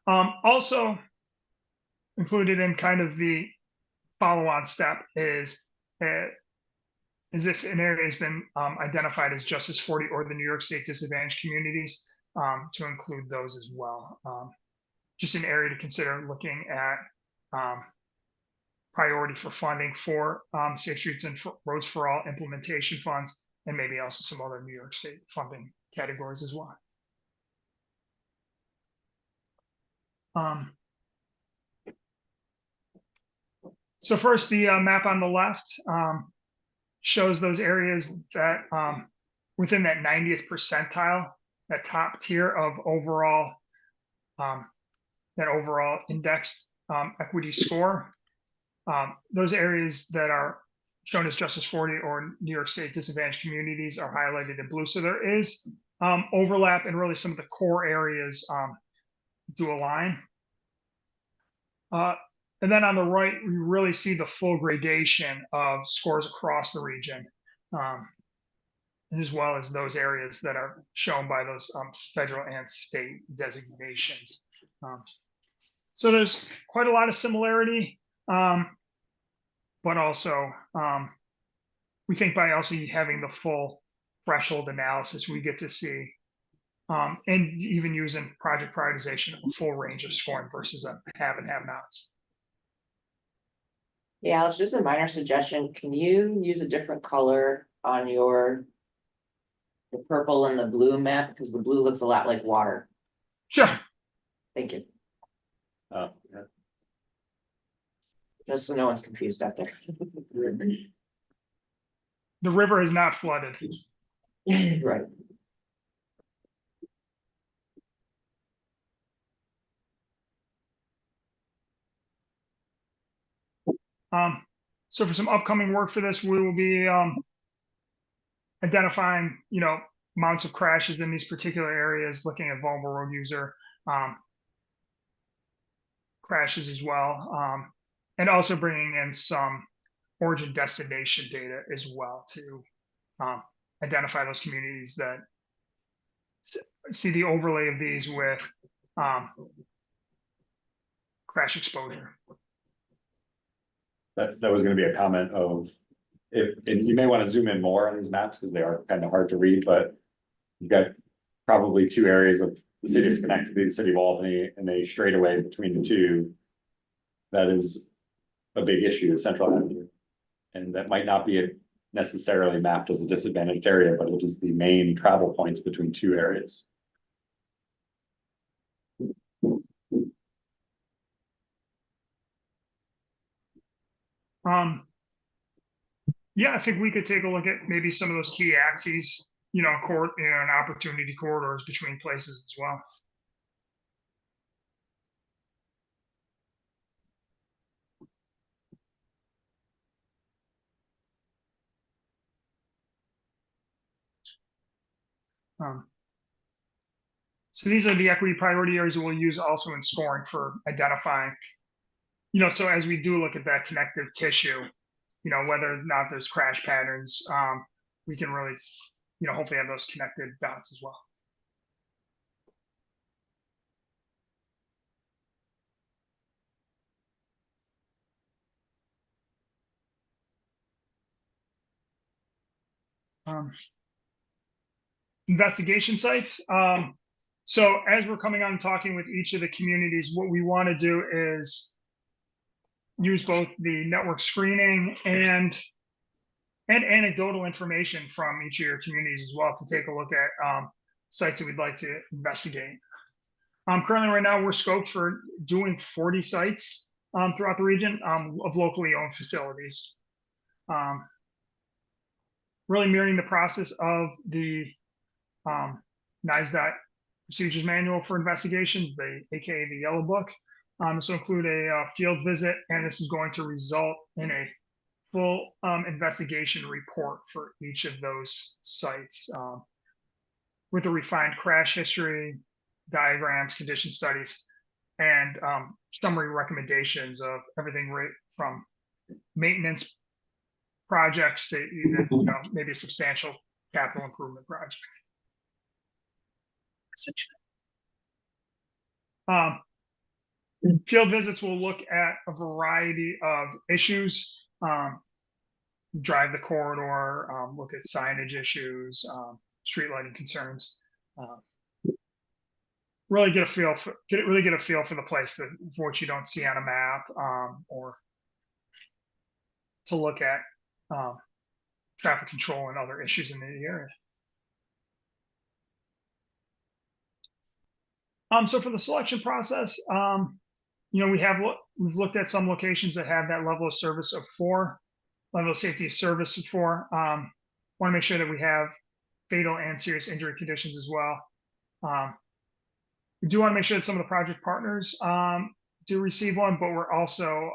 Also included in kind of the follow-on step is if an area has been identified as Justice 40 or the New York State disadvantaged communities, to include those as well. Just an area to consider looking at priority for funding for Safe Streets and Roads for All implementation funds, and maybe also some other New York State funding categories as well. So first, the map on the left shows those areas that within that 90th percentile, that top tier of overall, that overall indexed equity score. Those areas that are shown as Justice 40 or New York State disadvantaged communities are highlighted in blue. So there is overlap, and really some of the core areas do align. And then on the right, we really see the full gradation of scores across the region. as well as those areas that are shown by those federal and state designations. So there's quite a lot of similarity, but also we think by also having the full threshold analysis, we get to see and even using project prioritization of a full range of scoring versus a have and have nots. Yeah, it's just a minor suggestion. Can you use a different color on the purple and the blue map? Because the blue looks a lot like water. Sure. Thank you. Yeah. Just so no one's confused out there. The river is not flooded. Right. So for some upcoming work for this, we will be identifying, amounts of crashes in these particular areas, looking at vulnerable road user crashes as well, and also bringing in some origin destination data as well to identify those communities that see the overlay of these with crash exposure. That was gonna be a comment of, and you may want to zoom in more on these maps because they are kind of hard to read, but you've got probably two areas of the city of Schenectady, the city of Albany, and a straightaway between the two. That is a big issue, Central Avenue. And that might not be necessarily mapped as a disadvantaged area, but it is the main travel points between two areas. Yeah, I think we could take a look at maybe some of those key axes, and opportunity corridors between places as well. So these are the equity priority areas that we'll use also in scoring for identifying, so as we do look at that connective tissue, whether or not there's crash patterns, we can really, hopefully have those connected dots as well. Investigation sites. So as we're coming on and talking with each of the communities, what we want to do is use both the network screening and anecdotal information from each of your communities as well to take a look at sites that we'd like to investigate. Currently right now we're scoped for doing 40 sites throughout the region of locally owned facilities. Really mirroring the process of the NISDOT procedures manual for investigations, aka the yellow book. This will include a field visit, and this is going to result in a full investigation report for each of those sites with a refined crash history, diagrams, condition studies, and summary recommendations of everything right from maintenance projects to even, maybe a substantial capital improvement project. Field visits will look at a variety of issues, drive the corridor, look at signage issues, street lighting concerns, really get a feel for the place for what you don't see on a map, or to look at traffic control and other issues in the area. So for the selection process, we've looked at some locations that have that level of service of 4, level of safety of service of 4. Want to make sure that we have fatal and serious injury conditions as well. We do want to make sure that some of the project partners do receive one, but we're also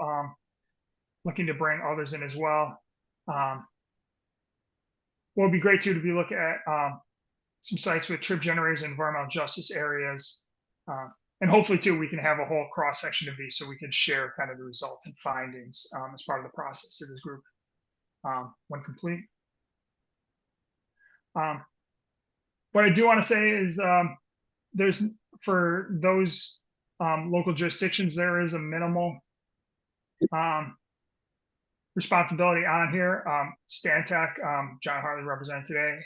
looking to bring others in as well. What would be great too to be look at some sites with trip generators and environmental justice areas. And hopefully too, we can have a whole cross section of these so we can share kind of the results and findings as part of the process of this group when complete. What I do want to say is, there's, for those local jurisdictions, there is a minimal responsibility on here. Stantec, John Hartley represented today.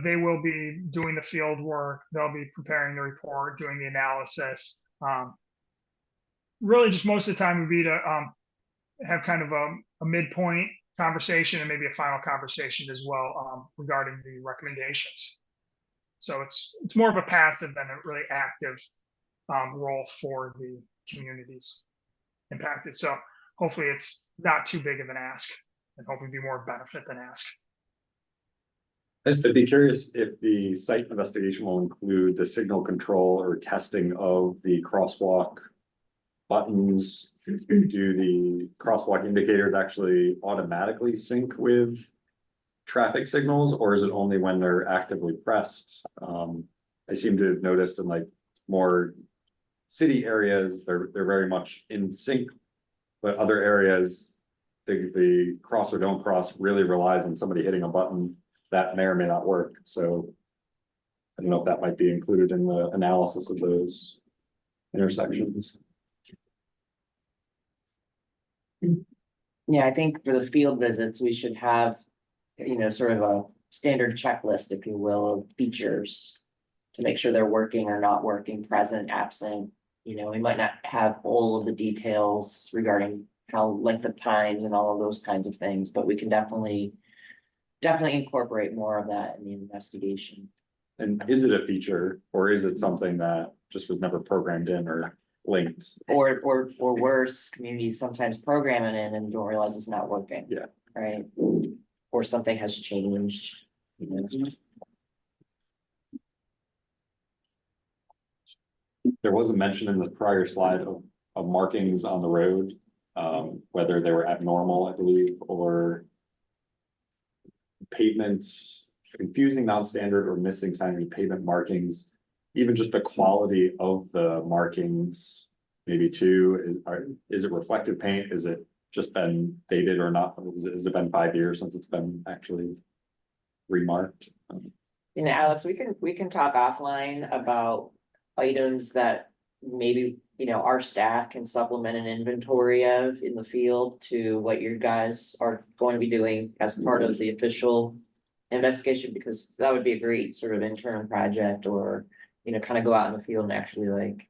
They will be doing the field work. They'll be preparing the report, doing the analysis. Really just most of the time would be to have kind of a midpoint conversation and maybe a final conversation as well regarding the recommendations. So it's more of a passive than a really active role for the communities impacted. So hopefully it's not too big of an ask, and hopefully be more benefit than ask. I'd be curious if the site investigation will include the signal control or testing of the crosswalk buttons. Do the crosswalk indicators actually automatically sync with traffic signals, or is it only when they're actively pressed? I seem to have noticed in like more city areas, they're very much in sync, but other areas, the cross or don't cross really relies on somebody hitting a button that may or may not work. So I don't know if that might be included in the analysis of those intersections. Yeah, I think for the field visits, we should have, sort of a standard checklist, if you will, of features to make sure they're working or not working, present, absent. We might not have all of the details regarding how length of times and all of those kinds of things, but we can definitely incorporate more of that in the investigation. And is it a feature, or is it something that just was never programmed in or linked? Or worse, communities sometimes program it in and don't realize it's not working. Yeah. Right? Or something has changed. There was a mention in the prior slide of markings on the road, whether they were abnormal, I believe, or pavements, confusing, non-standard, or missing signage pavement markings. Even just the quality of the markings, maybe too, is it reflective paint? Is it just been dated or not? Has it been 5 years since it's been actually remarked? Alex, we can talk offline about items that maybe, our staff can supplement an inventory of in the field to what you guys are going to be doing as part of the official investigation, because that would be a great sort of intern project, or, kind of go out in the field and actually like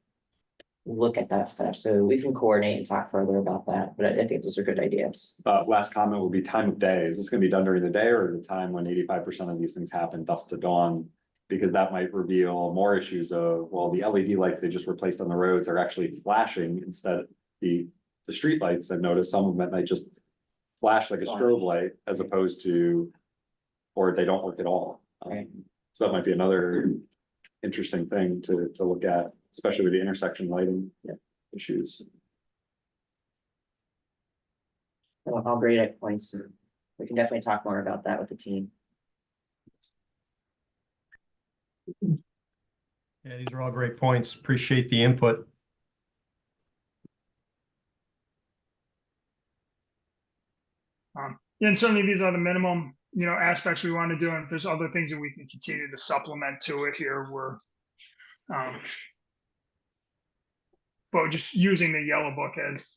look at that stuff. So we can coordinate and talk further about that, but I think those are good ideas. Last comment will be time of day. Is this gonna be done during the day or the time when 85% of these things happen, dusk to dawn? Because that might reveal more issues of, well, the LED lights they just replaced on the roads are actually flashing instead of the street lights. I've noticed some of them might just flash like a strobe light as opposed to, or they don't work at all. Right. So that might be another interesting thing to look at, especially with the intersection lighting issues. All great points. We can definitely talk more about that with the team. Yeah, these are all great points. Appreciate the input. And certainly these are the minimum, aspects we want to do. And if there's other things that we can continue to supplement to it here, we're, but just using the yellow book as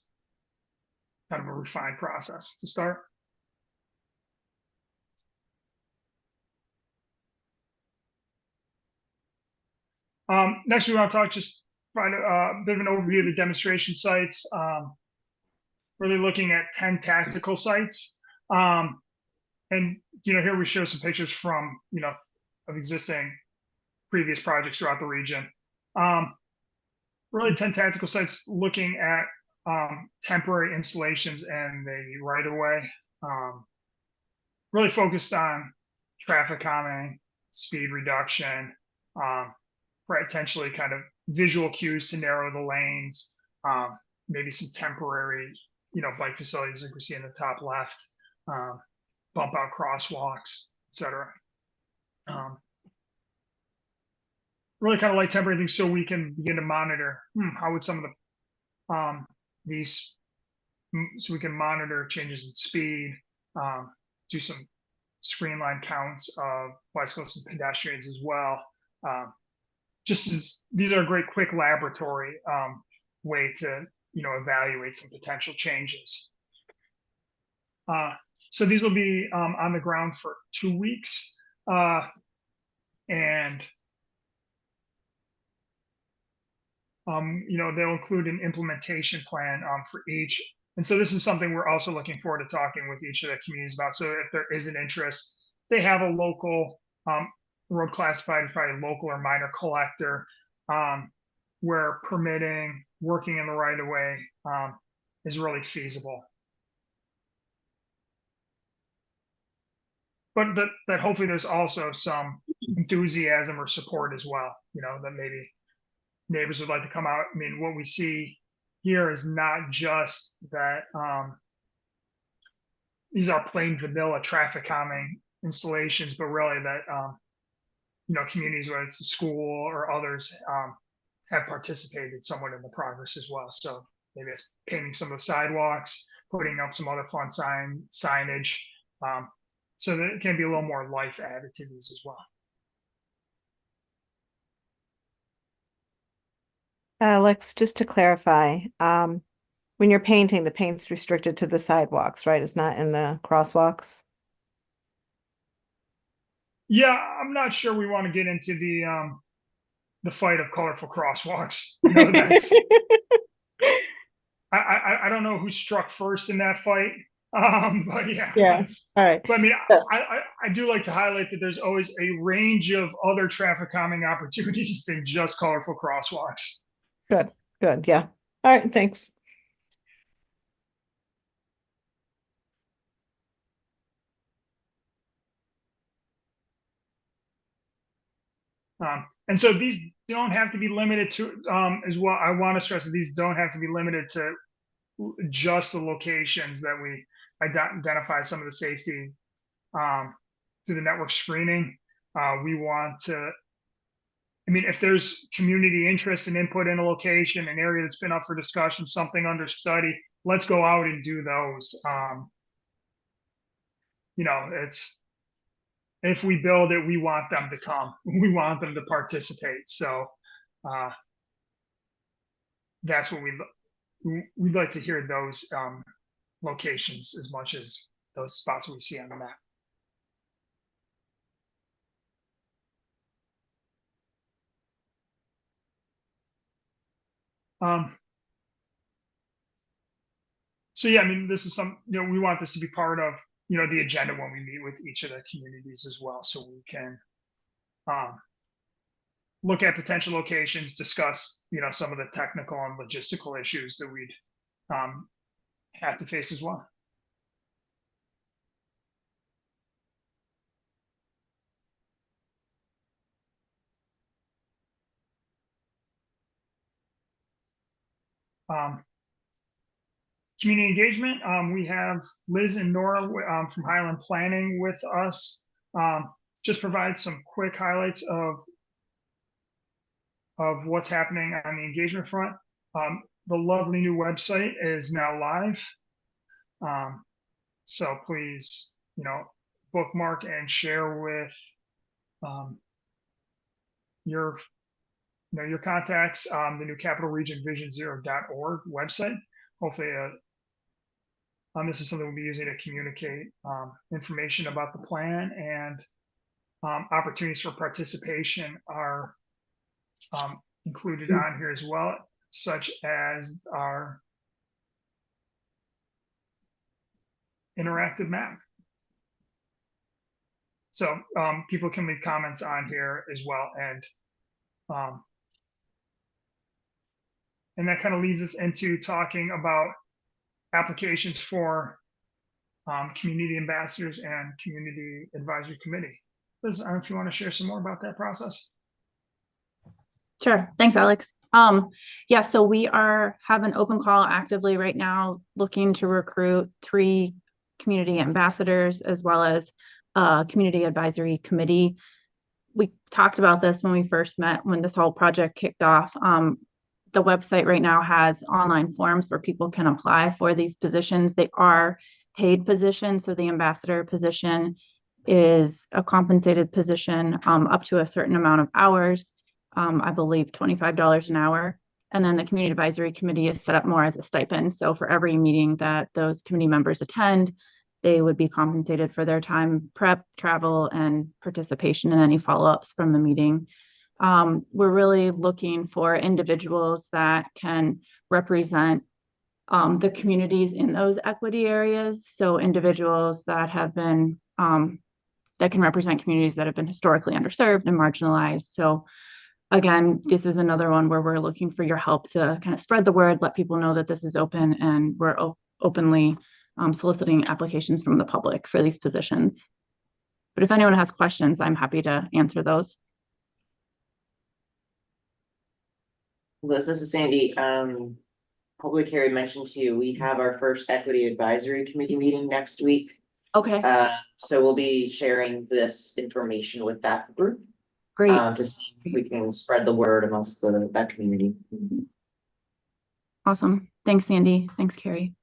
kind of a refined process to start. Next, we want to talk just provide a bit of an overview of the demonstration sites. Really looking at 10 tactical sites. And, here we show some pictures from, of existing previous projects throughout the region. Really 10 tactical sites looking at temporary installations and the right of way. Really focused on traffic calming, speed reduction, potentially kind of visual cues to narrow the lanes, maybe some temporary, bike facilities like we see in the top left, bump out crosswalks, etc. Really kind of like temporary things so we can begin to monitor how would some of the so we can monitor changes in speed, do some screen line counts of bicyclists and pedestrians as well. Just as these are a great quick laboratory way to, evaluate some potential changes. So these will be on the ground for 2 weeks. And they'll include an implementation plan for each. And so this is something we're also looking forward to talking with each of the communities about. So if there is an interest, they have a local road classified, probably local or minor collector, where permitting, working in the right of way is really feasible. But that hopefully there's also some enthusiasm or support as well, that maybe neighbors would like to come out. I mean, what we see here is not just that these are plain vanilla traffic calming installations, but really that communities, whether it's the school or others, have participated somewhat in the progress as well. So maybe it's painting some of the sidewalks, putting up some other fun signage, so that it can be a little more life added to these as well. Alex, just to clarify, when you're painting, the paint's restricted to the sidewalks, right? It's not in the crosswalks? Yeah, I'm not sure we want to get into the fight of colorful crosswalks. That's, I don't know who struck first in that fight. But yeah. All right. But I mean, I do like to highlight that there's always a range of other traffic calming opportunities than just colorful crosswalks. Good. Yeah. All right. Thanks. And so these don't have to be limited to, as well. I want to stress that these don't have to be limited to just the locations that we identify some of the safety through the network screening. We want to, if there's community interest and input in a location, an area that's been up for discussion, something under study, let's go out and do those. It's, if we build it, we want them to come. We want them to participate. So that's what we'd like to hear, those locations as much as those spots we see on the map. So yeah, this is some, we want this to be part of, the agenda when we meet with each of the communities as well. So we can look at potential locations, discuss, some of the technical and logistical issues that we'd have to face as well. Community engagement, we have Liz and Nora from Highland Planning with us. Just provide some quick highlights of what's happening on the engagement front. The lovely new website is now live. So please, bookmark and share with your contacts, the new Capital Region vision0.org website. Hopefully, this is something we'll be using to communicate information about the plan, and opportunities for participation are included on here as well, such as our interactive map. So people can leave comments on here as well, and that kind of leads us into talking about applications for community ambassadors and community advisory committee. Liz, I don't know if you want to share some more about that process. Sure. Thanks, Alex. Yeah, so we have an open call actively right now, looking to recruit 3 community ambassadors as well as a community advisory committee. We talked about this when we first met, when this whole project kicked off. The website right now has online forms where people can apply for these positions. They are paid positions, so the ambassador position is a compensated position, up to a certain amount of hours. I believe $25 an hour. And then the Community Advisory Committee is set up more as a stipend. So for every meeting that those committee members attend, they would be compensated for their time, prep, travel, and participation in any follow-ups from the meeting. We're really looking for individuals that can represent the communities in those equity areas. So individuals that have been, that can represent communities that have been historically underserved and marginalized. So again, this is another one where we're looking for your help to kind of spread the word, let people know that this is open, and we're openly soliciting applications from the public for these positions. But if anyone has questions, I'm happy to answer those. Liz, this is Sandy. Hopefully Carrie mentioned to you, we have our first Equity Advisory Committee meeting next week. Okay. So we'll be sharing this information with that group. Great. To see if we can spread the word amongst that community. Awesome. Thanks, Sandy. Thanks, Carrie.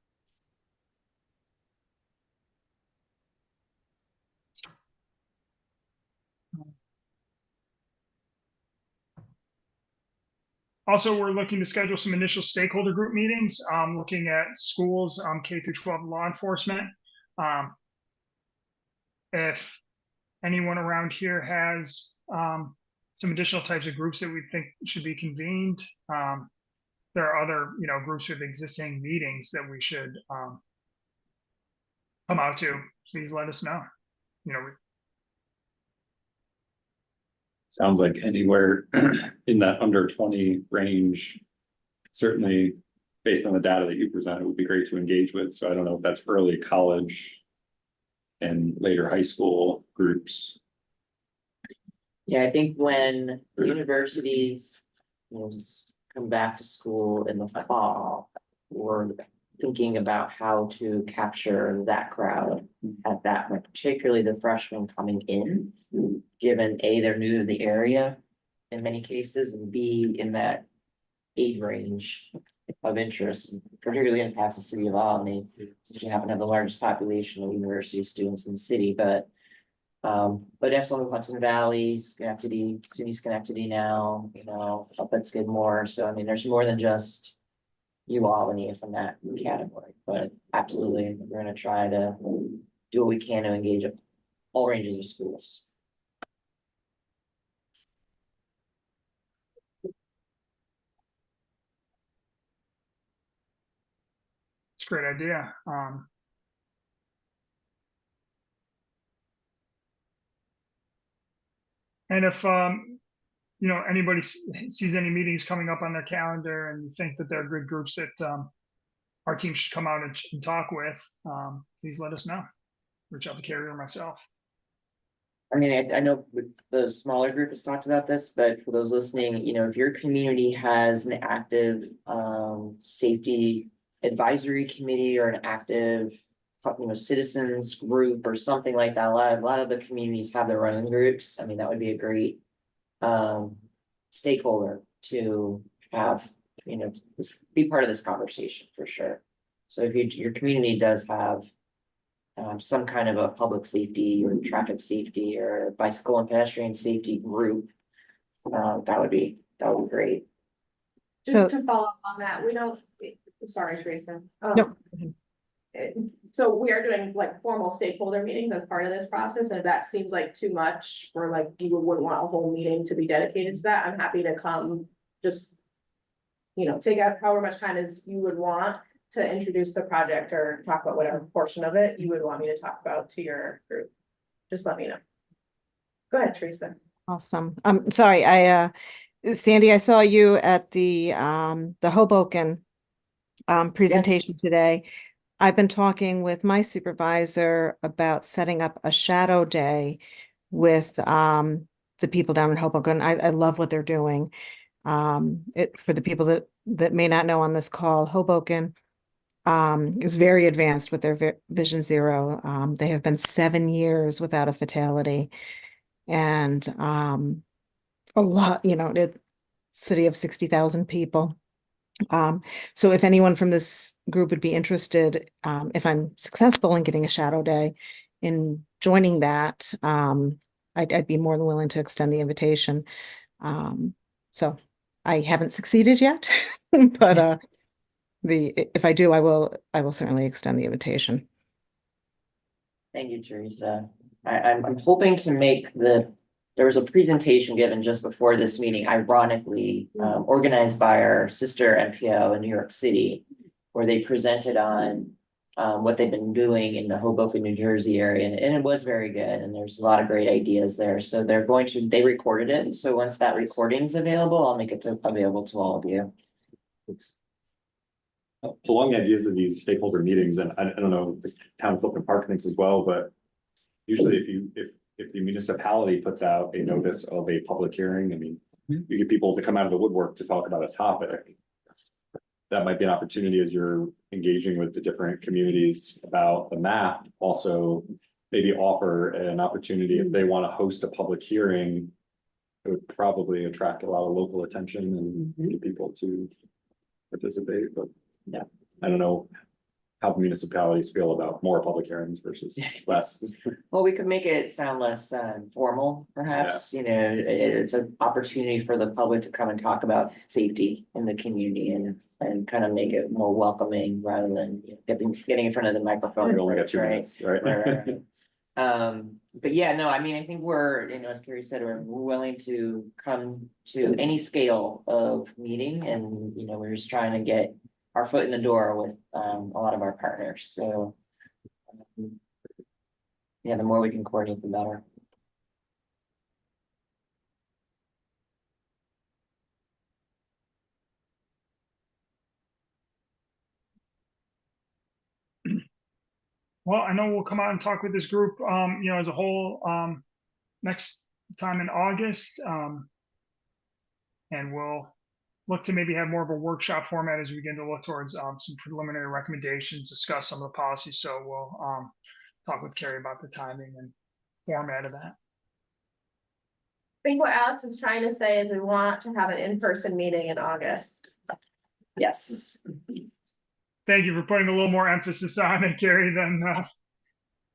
Also, we're looking to schedule some initial stakeholder group meetings, looking at schools, K through 12 law enforcement. If anyone around here has some additional types of groups that we think should be convened, there are other, groups with existing meetings that we should come out to. Please let us know. Sounds like anywhere in that under 20 range, certainly based on the data that you presented, would be great to engage with. So I don't know if that's early college and later high school groups. Yeah, I think when universities just come back to school in the fall, we're thinking about how to capture that crowd at that point, particularly the freshmen coming in, given A, they're new to the area in many cases, and B, in that age range of interest, particularly impacts the city of Albany, since you happen to have the largest population of university students in the city, but also Hudson Valley, Schenectady, SUNY Schenectady now, up at Skidmore. So I mean, there's more than just Albany from that category, but absolutely, we're gonna try to do what we can to engage all ranges of schools. It's a great idea. And if anybody sees any meetings coming up on their calendar and you think that they're good groups that our team should come out and talk with, please let us know. Reach out to Carrie or myself. I mean, I know the smaller group has talked about this, but for those listening, if your community has an active safety advisory committee or an active citizens group or something like that, a lot of the communities have their own groups. I mean, that would be a great stakeholder to have, be part of this conversation for sure. So if your community does have some kind of a public safety or traffic safety or bicycle and pedestrian safety group, that would be great. Just to follow up on that, we don't, sorry, Teresa. No. So we are doing like formal stakeholder meetings as part of this process, and if that seems like too much, or like you wouldn't want a whole meeting to be dedicated to that, I'm happy to come just, take out however much time as you would want to introduce the project or talk about whatever portion of it you would want me to talk about to your group. Just let me know. Go ahead, Teresa. Awesome. Sorry, Sandy, I saw you at the Hoboken presentation today. I've been talking with my supervisor about setting up a shadow day with the people down in Hoboken. I love what they're doing. For the people that may not know on this call, Hoboken is very advanced with their Vision Zero. They have been 7 years without a fatality, and a lot, city of 60,000 people. So if anyone from this group would be interested, if I'm successful in getting a shadow day, in joining that, I'd be more than willing to extend the invitation. So I haven't succeeded yet, but if I do, I will certainly extend the invitation. Thank you, Teresa. I'm hoping to make there was a presentation given just before this meeting, ironically, organized by our sister NPO in New York City, where they presented on what they've been doing in the Hoboken, New Jersey area, and it was very good, and there's a lot of great ideas there. So they recorded it, so once that recording is available, I'll make it available to all of you. Along the ideas of these stakeholder meetings, and I don't know, if the town of Clifton Park thinks as well, but usually if the municipality puts out a notice of a public hearing, I mean, you get people to come out of the woodwork to talk about a topic. That might be an opportunity as you're engaging with the different communities about the map, also maybe offer an opportunity if they want to host a public hearing. It would probably attract a lot of local attention and get people to participate, but yeah, I don't know how municipalities feel about more public hearings versus less. Well, we could make it sound less formal, perhaps, you know, it's an opportunity for the public to come and talk about safety in the community and kind of make it more welcoming rather than getting in front of the microphone. We only got 2 minutes, right? Right. But yeah, no, I mean, I think we're, you know, as Carrie said, we're willing to come to any scale of meeting, and, you know, we're just trying to get our foot in the door with a lot of our partners. So yeah, the more we can coordinate, the better. Well, I know we'll come out and talk with this group, you know, as a whole, next time in August. And we'll look to maybe have more of a workshop format as we begin to look towards some preliminary recommendations, discuss some of the policies. So we'll talk with Carrie about the timing and format of that. I think what Alex is trying to say is we want to have an in-person meeting in August. Yes. Thank you for putting a little more emphasis on it, Carrie, than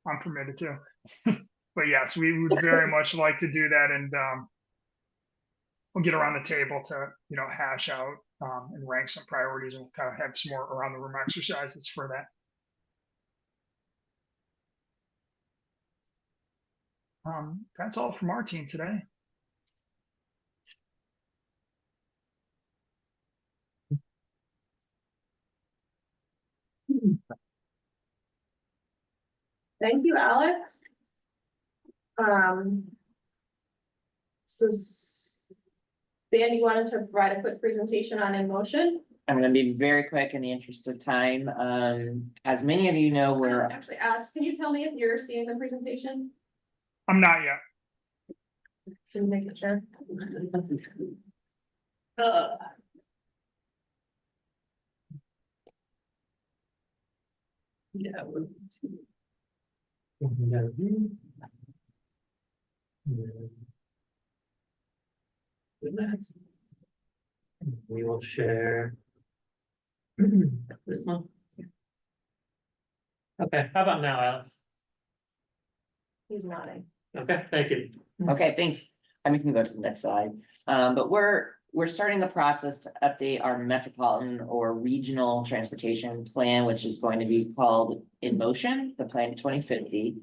I'm permitted to. But yes, we would very much like to do that, and we'll get around the table to, you know, hash out and rank some priorities, and we'll kind of have some more around the room exercises for that. That's all from our team today. Thank you, Alex. So Sandy wanted to provide a quick presentation on InMotion. I'm gonna be very quick in the interest of time. As many of you know, we're Actually, Alex, can you tell me if you're seeing the presentation? I'm not yet. Can you make it sure? Yeah. We will share this one. Okay, how about now, Alex? He's nodding. Okay, thank you. okay, thanks. I mean, we can go to the next slide. But we're starting the process to update our metropolitan or regional transportation plan, which is going to be called InMotion, the Plan 2050.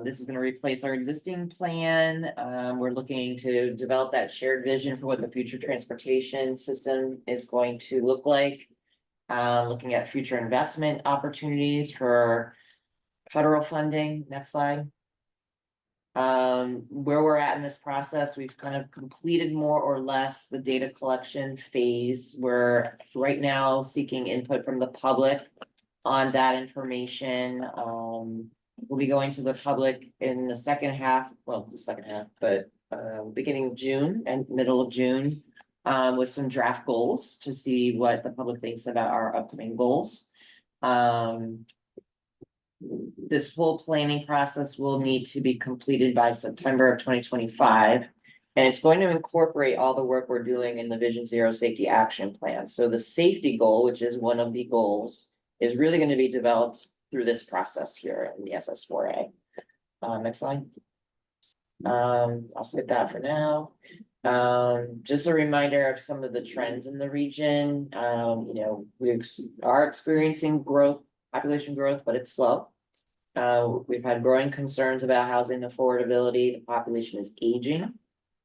This is going to replace our existing plan. We're looking to develop that shared vision for what the future transportation system is going to look like. Looking at future investment opportunities for federal funding. Next slide. Where we're at in this process, we've kind of completed more or less the data collection phase. We're right now seeking input from the public on that information. We'll be going to the public in the second half, but beginning of June and middle of June, with some draft goals to see what the public thinks about our upcoming goals. This whole planning process will need to be completed by September of 2025. And it's going to incorporate all the work we're doing in the Vision Zero Safety Action Plan. So the safety goal, which is one of the goals, is really going to be developed through this process here in the SS4A. Next slide. I'll skip that for now. Just a reminder of some of the trends in the region. You know, are experiencing growth, population growth, but it's slow. We've had growing concerns about housing affordability. The population is aging.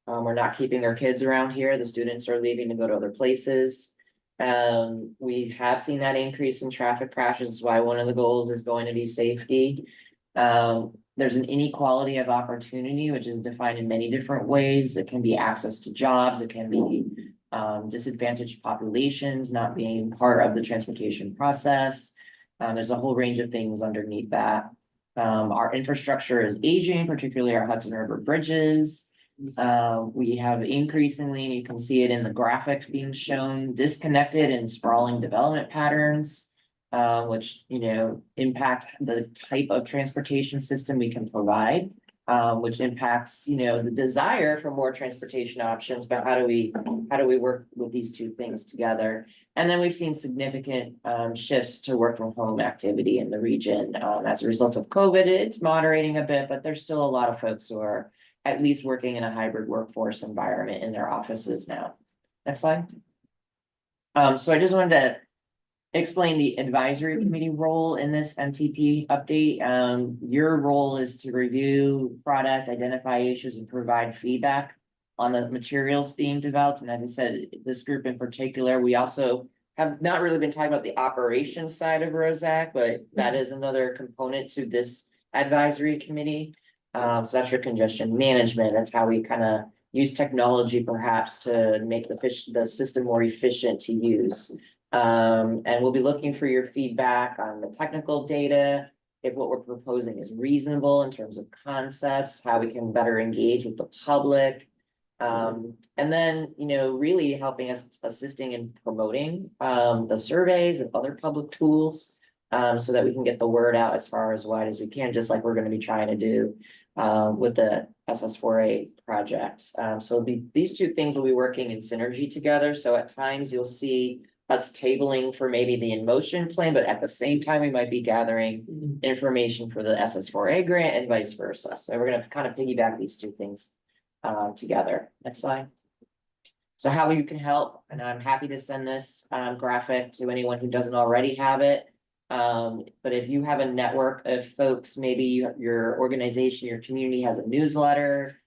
We're not keeping our kids around here. The students are leaving to go to other places. We have seen that increase in traffic crashes, is why one of the goals is going to be safety. There's an inequality of opportunity, which is defined in many different ways. It can be access to jobs, it can be disadvantaged populations not being part of the transportation process. There's a whole range of things underneath that. Our infrastructure is aging, particularly our Hudson River bridges. We have increasingly, and you can see it in the graphic being shown, disconnected and sprawling development patterns, which, you know, impact the type of transportation system we can provide, which impacts, you know, the desire for more transportation options, but how do we work with these two things together? And then we've seen significant shifts to work from home activity in the region. As a result of COVID, it's moderating a bit, but there's still a lot of folks who are at least working in a hybrid workforce environment in their offices now. Next slide. So I just wanted to explain the advisory committee role in this MTP update. Your role is to review product, identify issues, and provide feedback on the materials being developed. And as I said, this group in particular, we also have not really been talking about the operations side of ROSAC, but that is another component to this advisory committee. So that's your congestion management. That's how we kind of use technology perhaps to make the system more efficient to use. And we'll be looking for your feedback on the technical data, if what we're proposing is reasonable in terms of concepts, how we can better engage with the public. And then, you know, really helping us, assisting in promoting the surveys and other public tools, so that we can get the word out as far as wide as we can, just like we're going to be trying to do with the SS4A project. So these two things will be working in synergy together. So at times you'll see us tabling for maybe the in motion plan, but at the same time, we might be gathering information for the SS4A grant and vice versa. So we're going to kind of piggyback these two things together. Next slide. So how you can help, and I'm happy to send this graphic to anyone who doesn't already have it. But if you have a network of folks, maybe your organization, your community has a newsletter,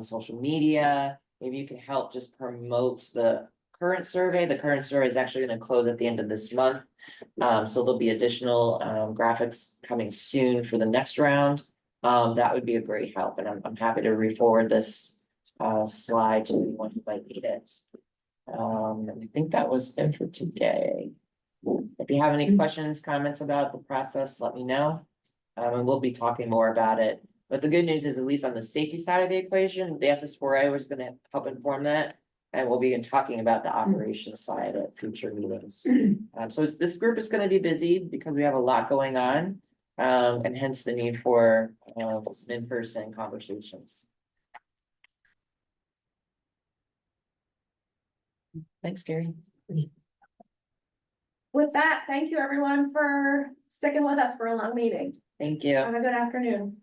social media, maybe you can help just promote the current survey. The current survey is actually going to close at the end of this month. So there'll be additional graphics coming soon for the next round. That would be a great help, and I'm happy to re-forward this slide to anyone who might need it. I think that was it for today. If you have any questions, comments about the process, let me know. And we'll be talking more about it. But the good news is, at least on the safety side of the equation, the SS4A was going to help inform that. And we'll be talking about the operations side at future meetings. So this group is going to be busy because we have a lot going on. And hence the need for some in-person conversations. Thanks, Gary. With that, thank you everyone for sticking with us for a long meeting. Thank you. Have a good afternoon.